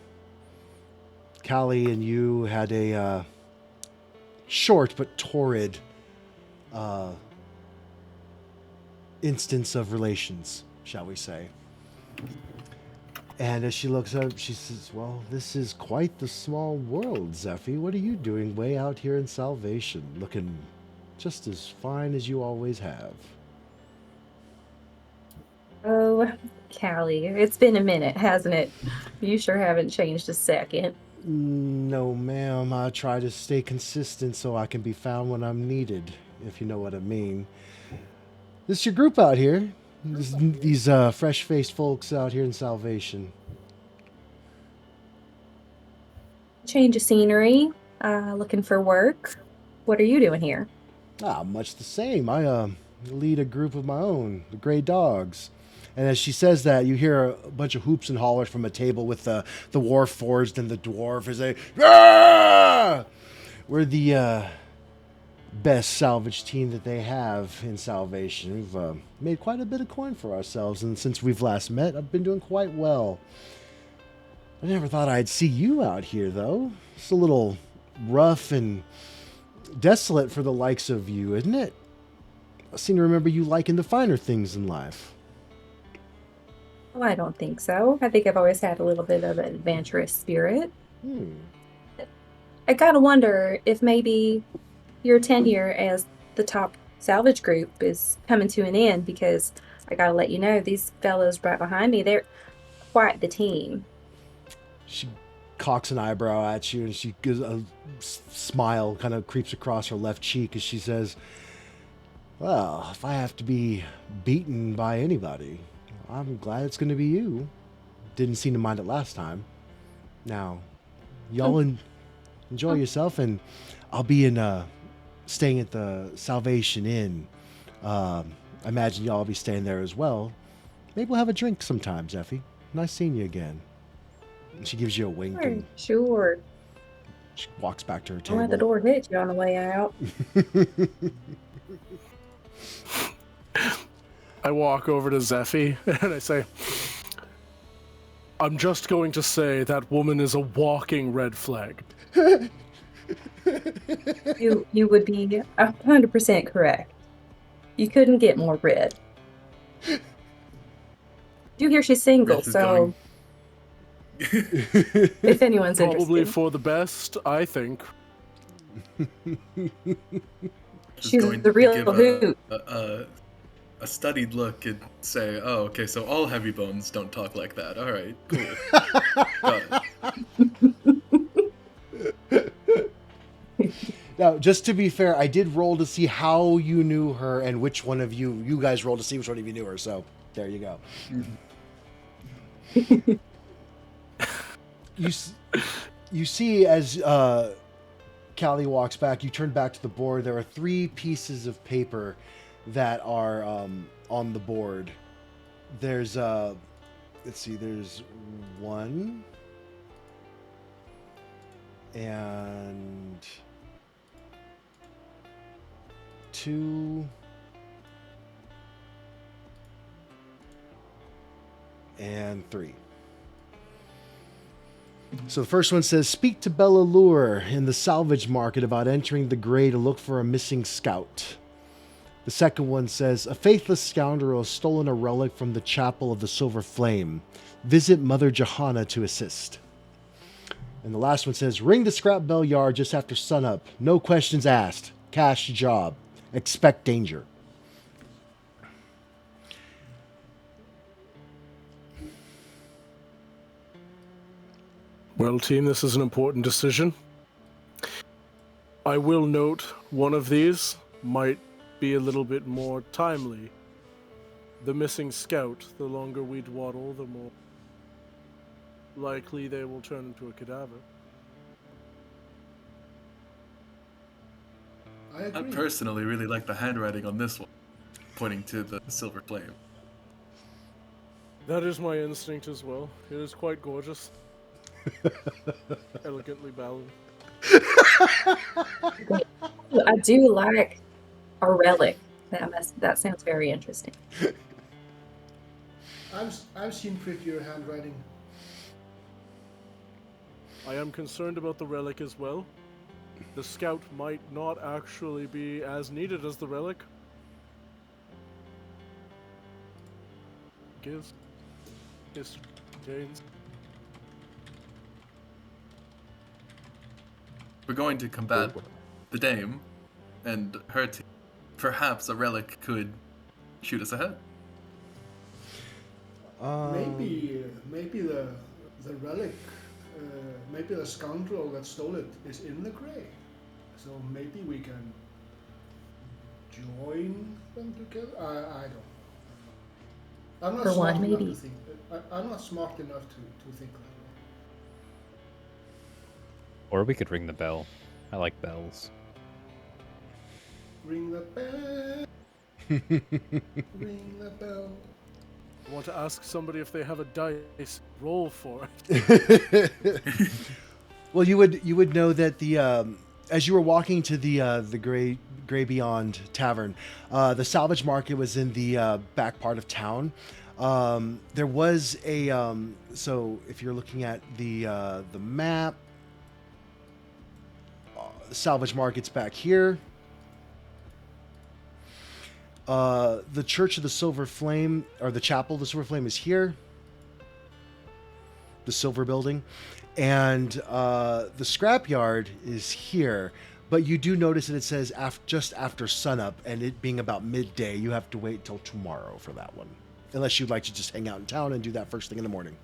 Callie and you had a short but torrid instance of relations, shall we say. And as she looks up, she says, "Well, this is quite the small world, Zephy. What are you doing way out here in Salvation, looking just as fine as you always have?" Oh, Callie, it's been a minute, hasn't it? You sure haven't changed a second. No, ma'am. I try to stay consistent so I can be found when I'm needed, if you know what I mean. This is your group out here. These fresh-faced folks out here in Salvation. Change of scenery, looking for work. What are you doing here? Much the same. I lead a group of my own, the Grey Dogs. And as she says that, you hear a bunch of hoops and hollers from a table with the war forged, and the dwarf is a, "Ah! We're the best salvage team that they have in Salvation. We've made quite a bit of coin for ourselves, and since we've last met, I've been doing quite well. I never thought I'd see you out here, though. It's a little rough and desolate for the likes of you, isn't it? I seem to remember you liking the finer things in life." Well, I don't think so. I think I've always had a little bit of an adventurous spirit. I gotta wonder if maybe your tenure as the top salvage group is coming to an end, because I gotta let you know, these fellows right behind me, they're quite the team. She cocks an eyebrow at you, and she gives a smile kind of creeps across her left cheek as she says, "Well, if I have to be beaten by anybody, I'm glad it's going to be you. Didn't seem to mind it last time. Now, y'all enjoy yourself, and I'll be staying at the Salvation Inn. I imagine y'all will be staying there as well. Maybe we'll have a drink sometime, Zeffy. Nice seeing you again." And she gives you a wink, and Sure. she walks back to her Don't table. let the door hit you on the way out. I walk over to Zeffy and I say, "I'm just going to say that woman is a walking red flag." You would be 100% correct. You couldn't get more red. You hear she's single, Rith is so if anyone's Probably interested. for the best, I think. Just She's going the to real give hoot. a studied look and say, "Oh, okay, so all heavy bones don't talk like that. All right, cool. Got it." Now, just to be fair, I did roll to see how you knew her and which one of you guys rolled to see which one of you knew her. So there you go. You see as Callie walks back, you turn back to the board. There are 3 pieces of paper that are on the board. There's let's see, there's 1 and 2 and 3. So the first one says, "Speak to Bella Lure in the salvage market about entering the Grey to look for a missing scout." The second one says, "A faithless scoundrel has stolen a relic from the Chapel of the Silver Flame. Visit Mother Johanna to assist." And the last one says, "Ring the scrap bell yard just after sunup. No questions asked. Cash job. Expect danger." Well, team, this is an important decision. I will note one of these might be a little bit more timely. The missing scout, the longer we dawdle, the more likely they will turn into a cadaver. I agree. I personally really like the handwriting on this one, pointing to the silver flame. That is my instinct as well. It is quite gorgeous. Elegantly balanced. I do like a relic. That sounds very interesting. I've seen prettier handwriting. I am concerned about the relic as well. The scout might not actually be as needed as the relic. Gives. History contains. We're going to combat the dame and her team. Perhaps a relic could shoot us ahead. Maybe the relic, maybe the scoundrel that stole it is in the Grey. So maybe we can join them together. I don't. I'm not For smart one, enough maybe. to think. I'm not smart enough to think that Or we could ring the bell. I like bells. way. Ring the bell. Ring the bell. I want to ask somebody if they have a dice roll for it. Well, you would know that as you were walking to the Gray Beyond Tavern, the salvage market was in the back part of town. There was a so if you're looking at the map, the salvage market's back here. The Church of the Silver Flame, or the Chapel of the Silver Flame, is here. The Silver Building. And the scrapyard is here. But you do notice that it says just after sunup, and it being about midday, you have to wait till tomorrow for that one. Unless you'd like to just hang out in town and do that first thing in the morning.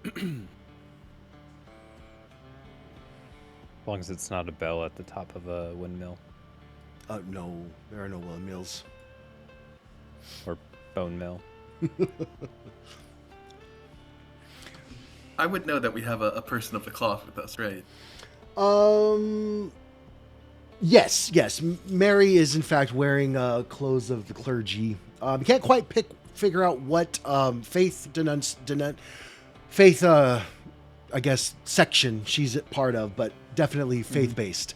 As long as it's not a bell at the top of a windmill. No, there are no windmills. Or bone mill. I would know that we have a person of the cloth with us, right? Yes. Mary is in fact wearing clothes of the clergy. You can't quite figure out what faith, I guess, section she's a part of, but definitely faith-based.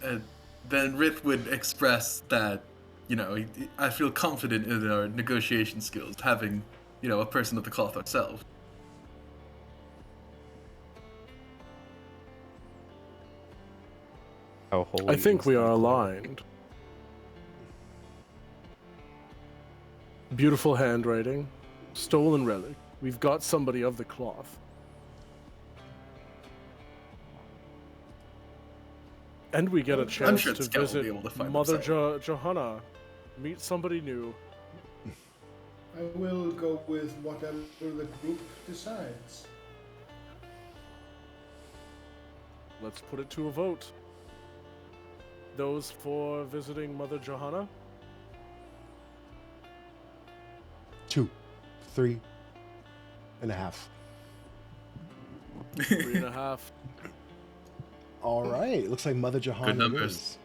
Then Rith would express that, I feel confident in our negotiation skills, having, a person of the cloth ourselves. How holy I think is we the are cloth? aligned. Beautiful handwriting. Stolen relic. We've got somebody of the cloth. And we get a chance sure to Scout will be visit able to find Mother himself. Johanna. Meet somebody new. I will go with whatever the group decides. Let's put it to a vote. Those for visiting Mother Johanna? 2, 3.5. 3.5. All right. Looks like Mother Johanna numbers. wins.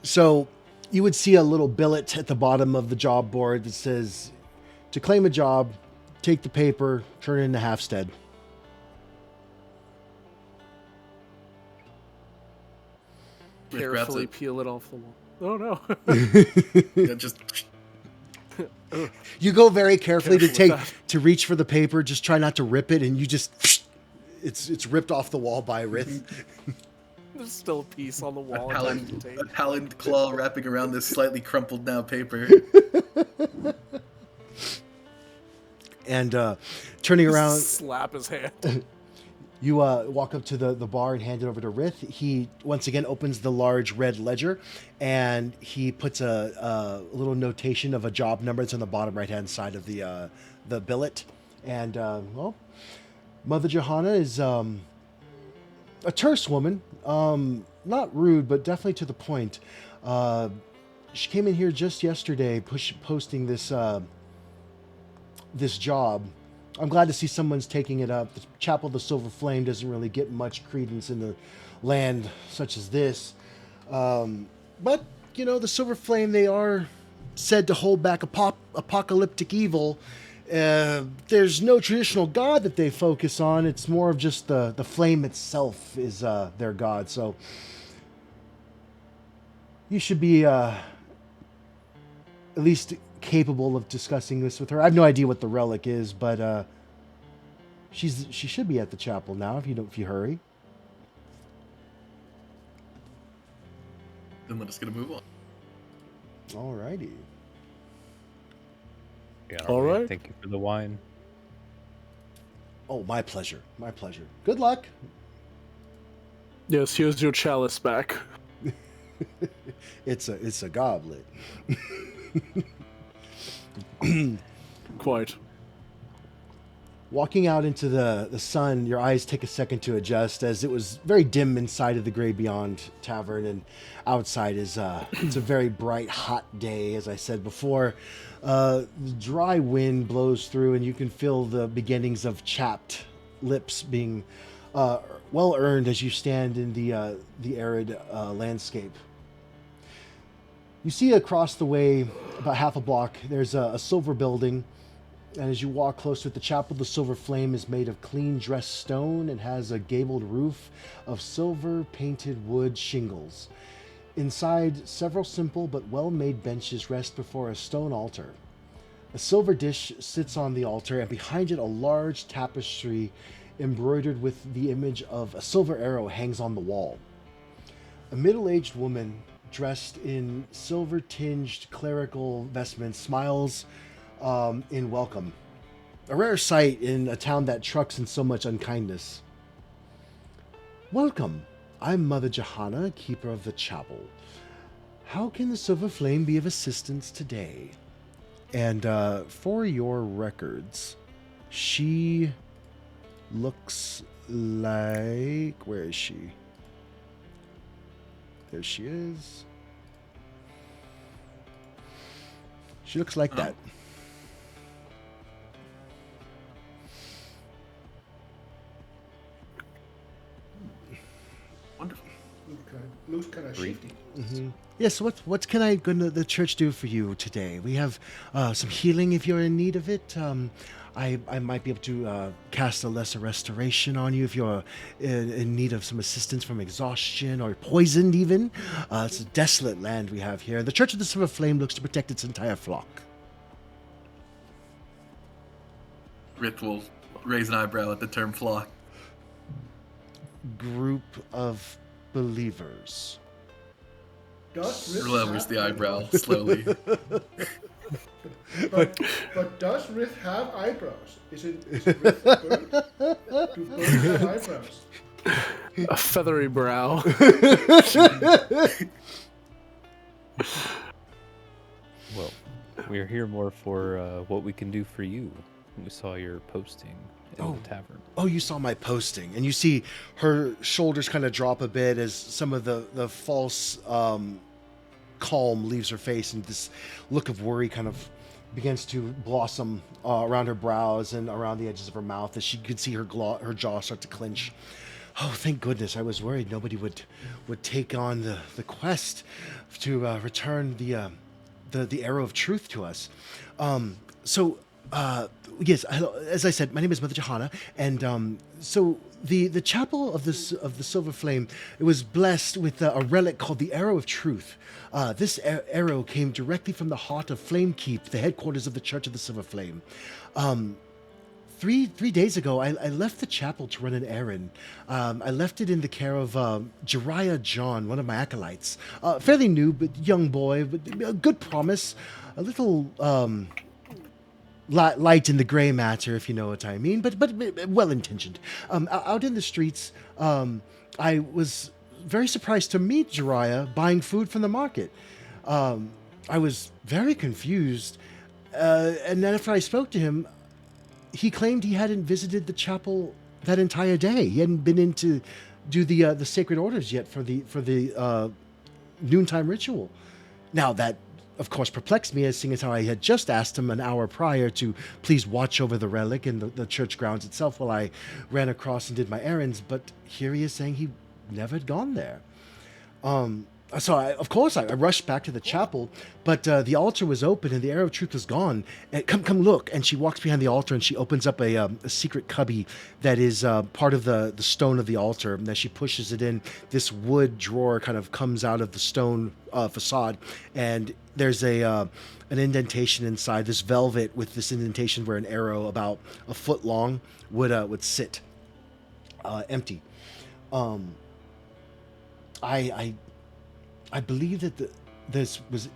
So you would see a little billet at the bottom of the job board that says, to claim a job, take the paper, turn it into Halfstead. Rith grabs Carefully it. peel it off the wall. Oh no. Yeah, just You go very carefully Careful with to reach for the paper, just try not to rip it, and you just it's ripped off the wall by Rith. There's still a piece on the a wall. taloned claw wrapping around this slightly crumpled now paper. And turning around, Slap his hand. you walk up to the bar and hand it over to Rith. He once again opens the large red ledger, and he puts a little notation of a job number that's on the bottom right-hand side of the billet. And, Mother Johanna is a terse woman. Not rude, but definitely to the point. She came in here just yesterday posting this job. I'm glad to see someone's taking it up. The Chapel of the Silver Flame doesn't really get much credence in the land such as this. But, the Silver Flame, they are said to hold back apocalyptic evil. There's no traditional god that they focus on. It's more of just the flame itself is their god. So you should be at least capable of discussing this with her. I have no idea what the relic is, but she should be at the chapel now if you hurry. Then we're just gonna move on. Alrighty. Yeah, All right. Thank you for the wine. Oh, my pleasure. My pleasure. Good luck. Yes, here's your chalice back. It's a goblet. Quite. Walking out into the sun, your eyes take a second to adjust as it was very dim inside of the Gray Beyond Tavern, and outside is it's a very bright, hot day, as I said before. The dry wind blows through, and you can feel the beginnings of chapped lips being well earned as you stand in the arid landscape. You see across the way, about half a block, there's a silver building. And as you walk close to it, the chapel, the silver flame, is made of clean dressed stone and has a gabled roof of silver painted wood shingles. Inside, several simple but well-made benches rest before a stone altar. A silver dish sits on the altar, and behind it a large tapestry embroidered with the image of a silver arrow hangs on the wall. A middle-aged woman dressed in silver-tinged clerical vestments smiles in welcome. A rare sight in a town that trucks in so much unkindness. Welcome. I'm Mother Johanna, keeper of the chapel. How can the silver flame be of assistance today? And for your records, she looks like... Where is she? There she is. She looks like that. Wonderful. Looks kind of shifty. Mm-hmm. Yes, what can the church do for you today? We have some healing if you're in need of it. I might be able to cast a lesser restoration on you if you're in need of some assistance from exhaustion or poisoned even. It's a desolate land we have here. The Church of the Silver Flame looks to protect its entire flock. Rith will raise an eyebrow at the term flock. Group of believers. Does Rith Lowers have the eyebrow slowly. But does Rith have eyebrows? Is it Rith bird? Do birds have eyebrows? A feathery brow. Well, we're here more for what we can do for you. We saw your posting in the tavern. Oh, you saw my posting, and you see her shoulders kind of drop a bit as some of the false calm leaves her face, and this look of worry kind of begins to blossom around her brows and around the edges of her mouth as she could see her jaw start to clench. Oh, thank goodness! I was worried nobody would take on the quest to return the arrow of truth to us. Yes, as I said, my name is Mother Johanna, and so the chapel of the Silver Flame, it was blessed with a relic called the Arrow of Truth. This arrow came directly from the heart of Flame Keep, the headquarters of the Church of the Silver Flame. 3 days ago, I left the chapel to run an errand. I left it in the care of Jariah John, one of my acolytes. Fairly new, but young boy, with a good promise. A little light in the gray matter, if you know what I mean, but well-intentioned. Out in the streets, I was very surprised to meet Jariah buying food from the market. I was very confused, and then after I spoke to him, he claimed he hadn't visited the chapel that entire day. He hadn't been in to do the sacred orders yet for the noontime ritual. Now that, of course, perplexed me, as seeing as how I had just asked him an hour prior to please watch over the relic and the church grounds itself while I ran across and did my errands. But here he is saying he never had gone there. So I rushed back to the chapel, but the altar was open and the arrow of truth was gone. And come look! And she walks behind the altar and she opens up a secret cubby that is part of the stone of the altar. And as she pushes it in, this wood drawer kind of comes out of the stone facade, and there's an indentation inside, this velvet with this indentation where an arrow about a foot long would sit, empty. I believe that this was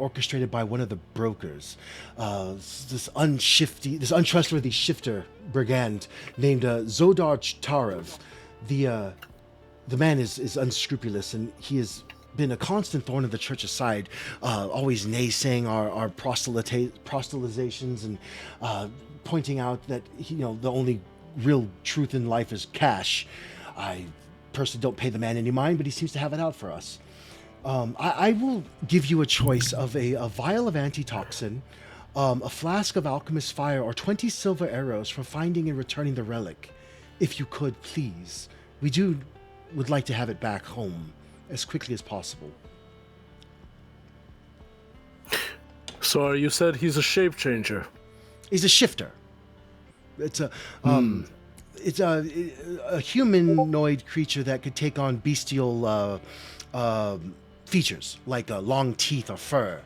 orchestrated by one of the brokers, this untrustworthy shifter brigand named Zodar Tarev. The man is unscrupulous, and he has been a constant thorn in the church's side, always naysaying our proselytizations and pointing out that the only real truth in life is cash. I personally don't pay the man any mind, but he seems to have it out for us. I will give you a choice of a vial of antitoxin, a flask of alchemist's fire, or 20 silver arrows for finding and returning the relic. If you could, please. would like to have it back home as quickly as possible. So you said he's a shape changer. He's a shifter. It's a humanoid creature that could take on bestial features like long teeth or fur.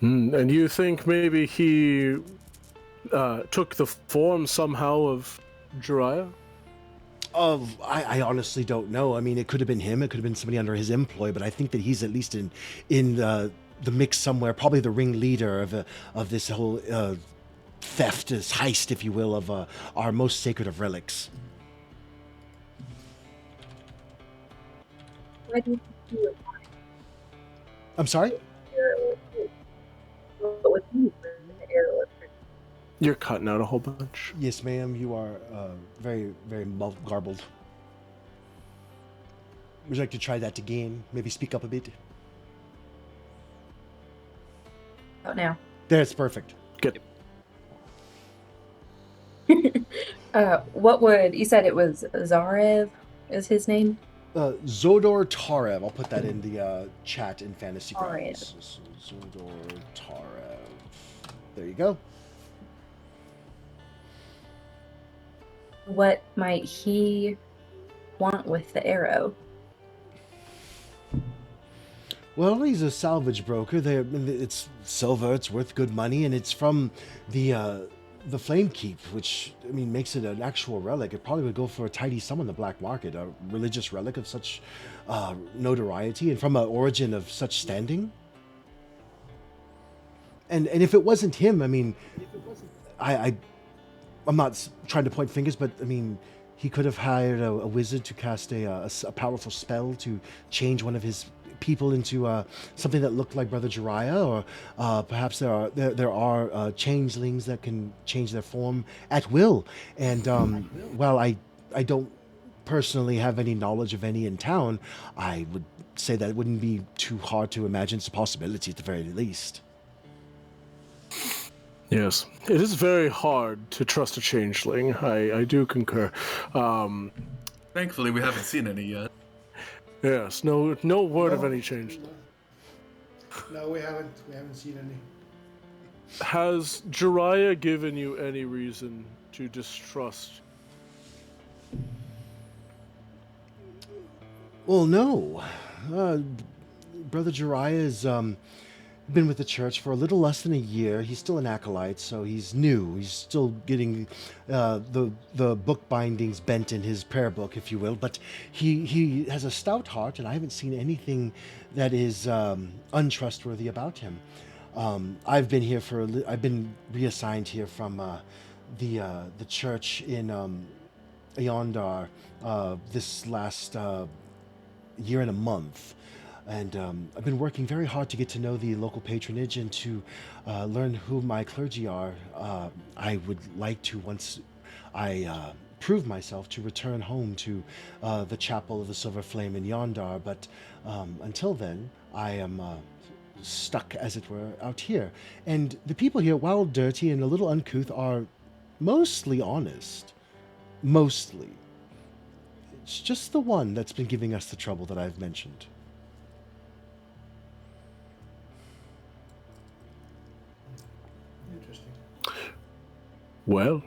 And you think maybe he took the form somehow of Jiraiya? I honestly don't know. I mean, it could have been him. It could have been somebody under his employ. But I think that he's at least in the mix somewhere. Probably the ringleader of this whole theft, this heist, if you will, of our most sacred of relics. Why do you think you I'm sorry. what would you do with the arrow? You're cutting out a whole bunch. Yes, ma'am. You are very, very garbled. Would you like to try that again? Maybe speak up a bit. Out now. There, it's perfect. Good. What would you said it was Zarev is his name? Zodor Tarev. I'll put that in the chat in Fantasy Tarev. Grounds. Zodor Tarev. There you go. What might he want with the arrow? Well, he's a salvage broker. It's silver. It's worth good money, and it's from the Flame Keep, which I mean makes it an actual relic. It probably would go for a tidy sum on the black market. A religious relic of such notoriety and from an origin of such standing. And if it wasn't him, I mean, I'm not trying to point fingers, but I mean, he could have hired a wizard to cast a powerful spell to change one of his people into something that looked like Brother Jiraiya, or perhaps there are changelings that can change their form at will. And while I don't personally have any knowledge of any in town, I would say that it wouldn't be too hard to imagine it's a possibility at the very least. Yes, it is very hard to trust a changeling. I do concur. Thankfully, we haven't seen any yet. Yes, no word of any change. No, we haven't seen any. Has Jiraiya given you any reason to distrust? Well, no. Brother Jiraiya has been with the church for a little less than a year. He's still an acolyte, so he's new. He's still getting the book bindings bent in his prayer book, if you will. But he has a stout heart, and I haven't seen anything that is untrustworthy about him. I've been here I've been reassigned here from the church in Ayondar this last year and a month. And I've been working very hard to get to know the local patronage and to learn who my clergy are. I would like to, once I prove myself, to return home to the Chapel of the Silver Flame in Yondar. But until then, I am stuck, as it were, out here. And the people here, while dirty and a little uncouth, are mostly honest. Mostly. It's just the one that's been giving us the trouble that I've mentioned. Interesting. Well,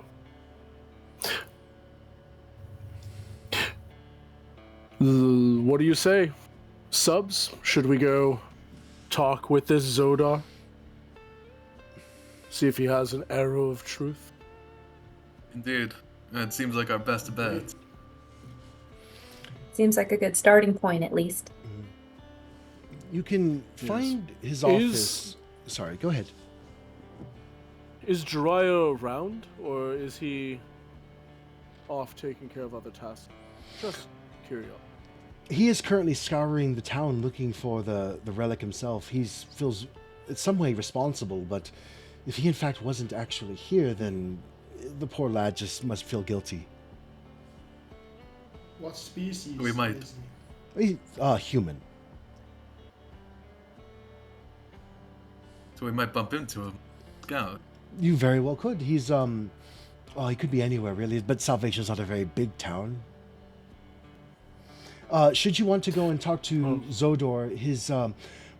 what do you say? Subs, should we go talk with this Zodar? See if he has an arrow of truth? Indeed. It seems like our best bet. Seems like a good starting point, at least. You can find his office. Sorry, go ahead. Is Jiraiya around, or is he off taking care of other tasks? Just curious. He is currently scouring the town looking for the relic himself. He feels in some way responsible, but if he in fact wasn't actually here, then the poor lad just must feel guilty. What species? We might. Is he? He's human. So we might bump into him. Scout. You very well could. He's Oh, he could be anywhere, really, but Salvation's not a very big town. Should you want to go and talk to Zodor, his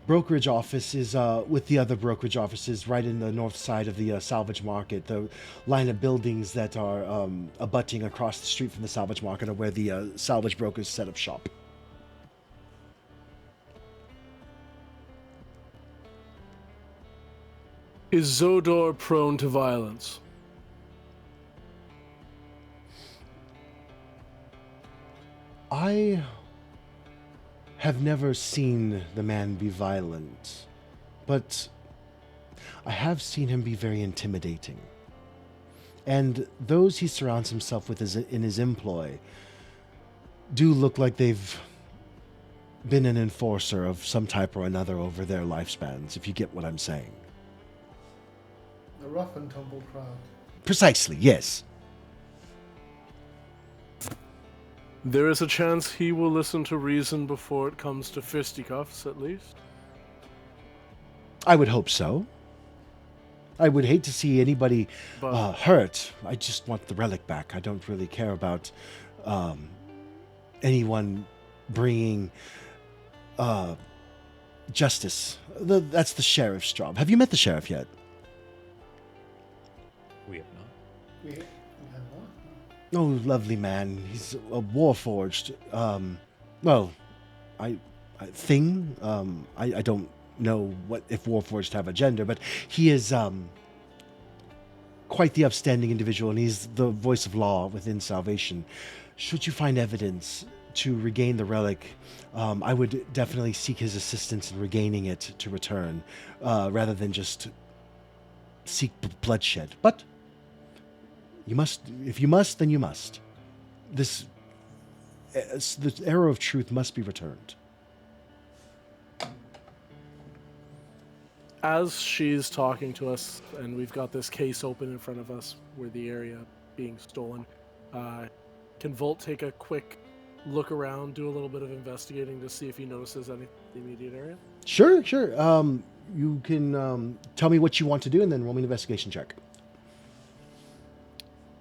brokerage office is with the other brokerage offices right in the north side of the salvage market. The line of buildings that are abutting across the street from the salvage market are where the salvage brokers set up shop. Is Zodor prone to violence? I have never seen the man be violent, but I have seen him be very intimidating. And those he surrounds himself with in his employ do look like they've been an enforcer of some type or another over their lifespans, if you get what I'm saying. A rough and tumble crowd. Precisely, yes. There is a chance he will listen to reason before it comes to fisticuffs, at least. I would hope so. I would hate to see anybody hurt. I just want the relic back. I don't really care about anyone bringing justice. That's the sheriff's job. Have you met the sheriff yet? We have not. We have not. Oh, lovely man. He's a warforged. I don't know what if warforged have a gender, but he is quite the upstanding individual, and he's the voice of law within Salvation. Should you find evidence to regain the relic, I would definitely seek his assistance in regaining it to return, rather than just seek bloodshed. But you must, if you must, then you must. The arrow of truth must be returned. As she's talking to us, and we've got this case open in front of us where the area being stolen, can Volt take a quick look around, do a little bit of investigating to see if he notices anything in the immediate area? Sure. You can tell me what you want to do, and then roll me an investigation check.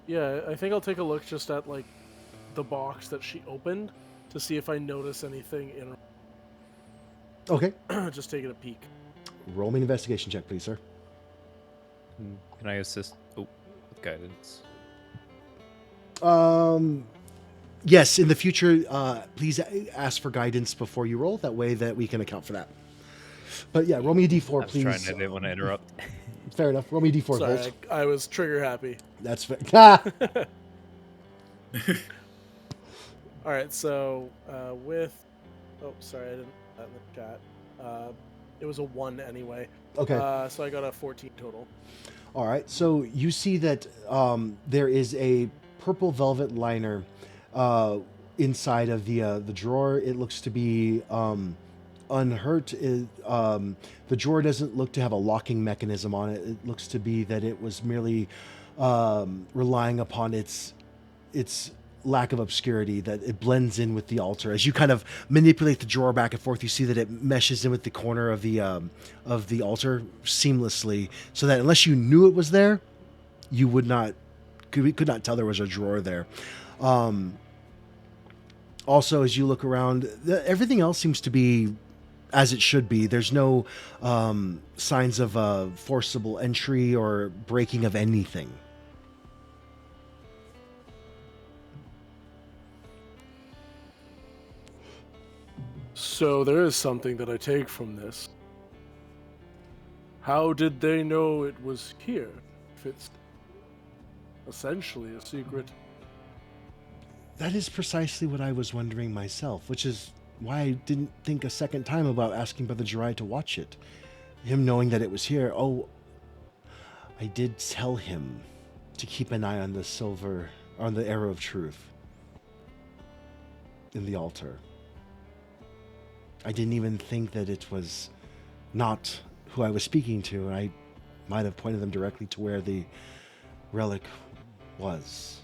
Yeah, I think I'll take a look just at, like, the box that she opened to see if I notice anything in her. Okay. Just taking a peek. Roll me an investigation check, please, sir. Can I assist? Oh, with guidance. Yes, in the future, please ask for guidance before you roll. That way that we can account for that. But yeah, roll me a d4, I was please. trying. I didn't want to interrupt. Fair enough. Roll me a d4, Sorry, Volt. I was trigger happy. That's fair. All right, so with... Oh, sorry, I didn't put that in the chat. It was a 1 anyway. Okay. So I got a 14 total. All right. So you see that there is a purple velvet liner inside of the drawer. It looks to be unhurt. The drawer doesn't look to have a locking mechanism on it. It looks to be that it was merely relying upon its lack of obscurity, that it blends in with the altar. As you kind of manipulate the drawer back and forth, you see that it meshes in with the corner of the altar seamlessly, so that unless you knew it was there, you could not tell there was a drawer there. Also, as you look around, everything else seems to be as it should be. There's no signs of forcible entry or breaking of anything. So there is something that I take from this. How did they know it was here, if it's essentially a secret? That is precisely what I was wondering myself, which is why I didn't think a second time about asking Brother Jirai to watch it. Him knowing that it was here. Oh, I did tell him to keep an eye on the arrow of truth in the altar. I didn't even think that it was not who I was speaking to. I might have pointed them directly to where the relic was.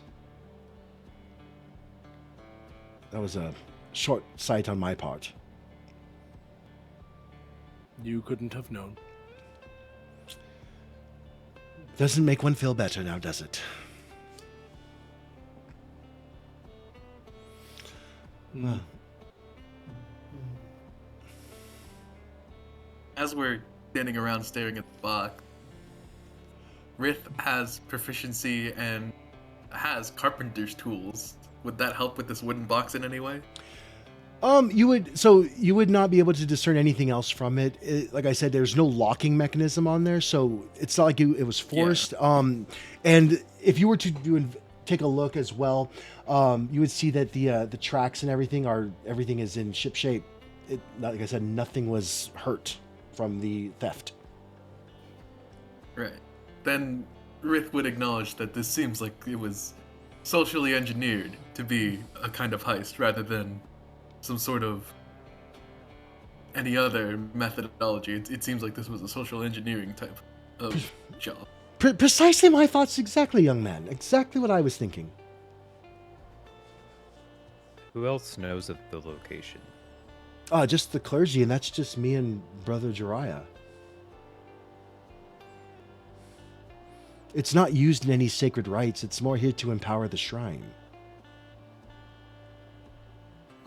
That was a short sight on my part. You couldn't have known. Doesn't make one feel better now, does it? Mm. As we're standing around staring at the box, Rith has proficiency and has carpenter's tools. Would that help with this wooden box in any way? You would not be able to discern anything else from it. Like I said, there's no locking mechanism on there, so it's not like it was forced. And if you were to take a look as well, you would see that the tracks and everything is in ship shape. Like I said, nothing was hurt from the theft. Right. Then Rith would acknowledge that this seems like it was socially engineered to be a kind of heist rather than some sort of any other methodology. It seems like this was a social engineering type of job. Precisely my thoughts exactly, young man. Exactly what I was thinking. Who else knows of the location? Just the clergy, and that's just me and Brother Jiraiya. It's not used in any sacred rites. It's more here to empower the shrine.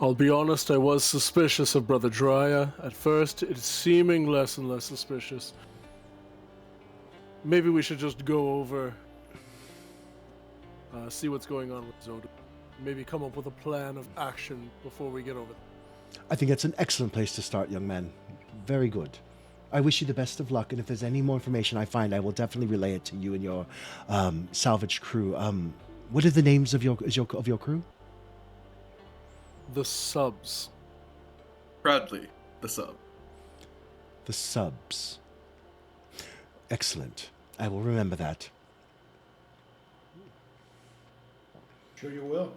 I'll be honest, I was suspicious of Brother Jiraiya. At first, it's seeming less and less suspicious. Maybe we should just go over, see what's going on with Zoda. Maybe come up with a plan of action before we get over there. I think that's an excellent place to start, young man. Very good. I wish you the best of luck, and if there's any more information I find, I will definitely relay it to you and your salvage crew. What are the names of your crew? The subs. Proudly, the sub. The subs. Excellent. I will remember that. Sure you will.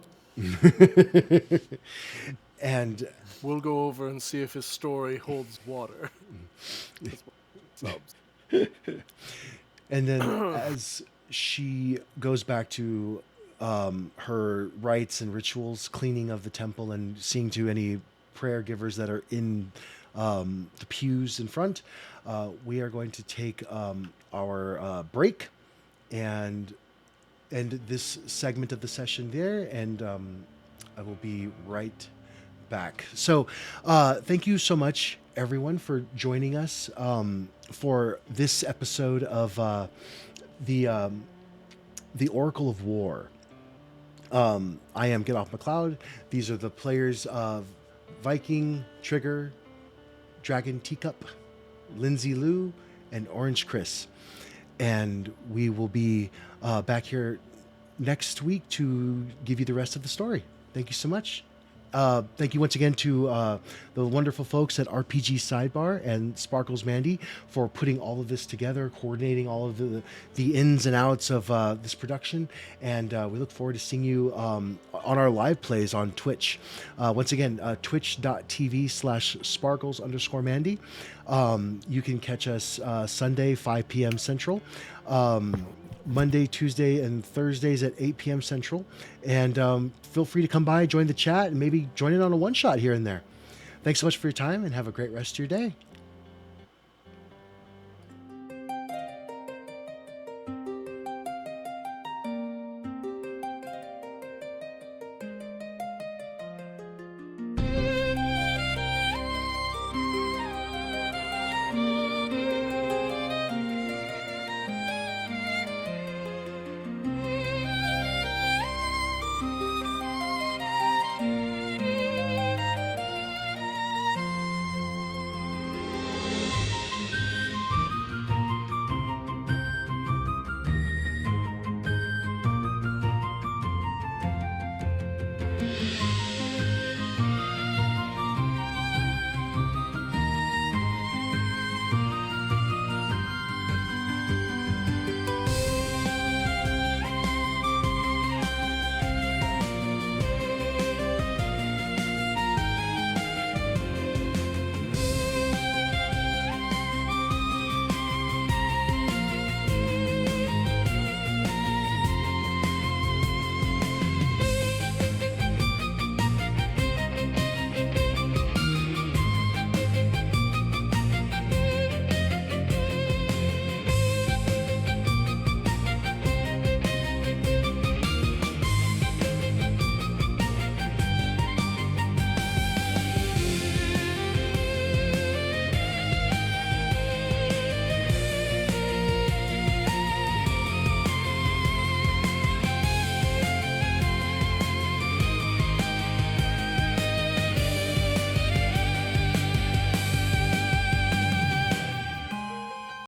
And we'll go over and see if his story holds water. Subs. And then as she goes back to her rites and rituals, cleaning of the temple and seeing to any prayer givers that are in the pews in front, we are going to take our break and end this segment of the session there, and I will be right back. So thank you so much, everyone, for joining us for this episode of the Oracle of War. I am Get Off McLeod. These are the players of Viking, Trigger, Dragon Teacup, Lindsay Lou, and Orange Chris. And we will be back here next week to give you the rest of the story. Thank you so much. Thank you once again to the wonderful folks at RPG Sidebar and Sparkles Mandy for putting all of this together, coordinating all of the ins and outs of this production. And we look forward to seeing you on our live plays on Twitch. Once again, twitch.tv/sparkles_Mandy. You can catch us Sunday, 5 p.m. Central. Monday, Tuesday, and Thursdays at 8 p.m. Central. And feel free to come by, join the chat, and maybe join in on a one-shot here and there. Thanks so much for your time, and have a great rest of your day.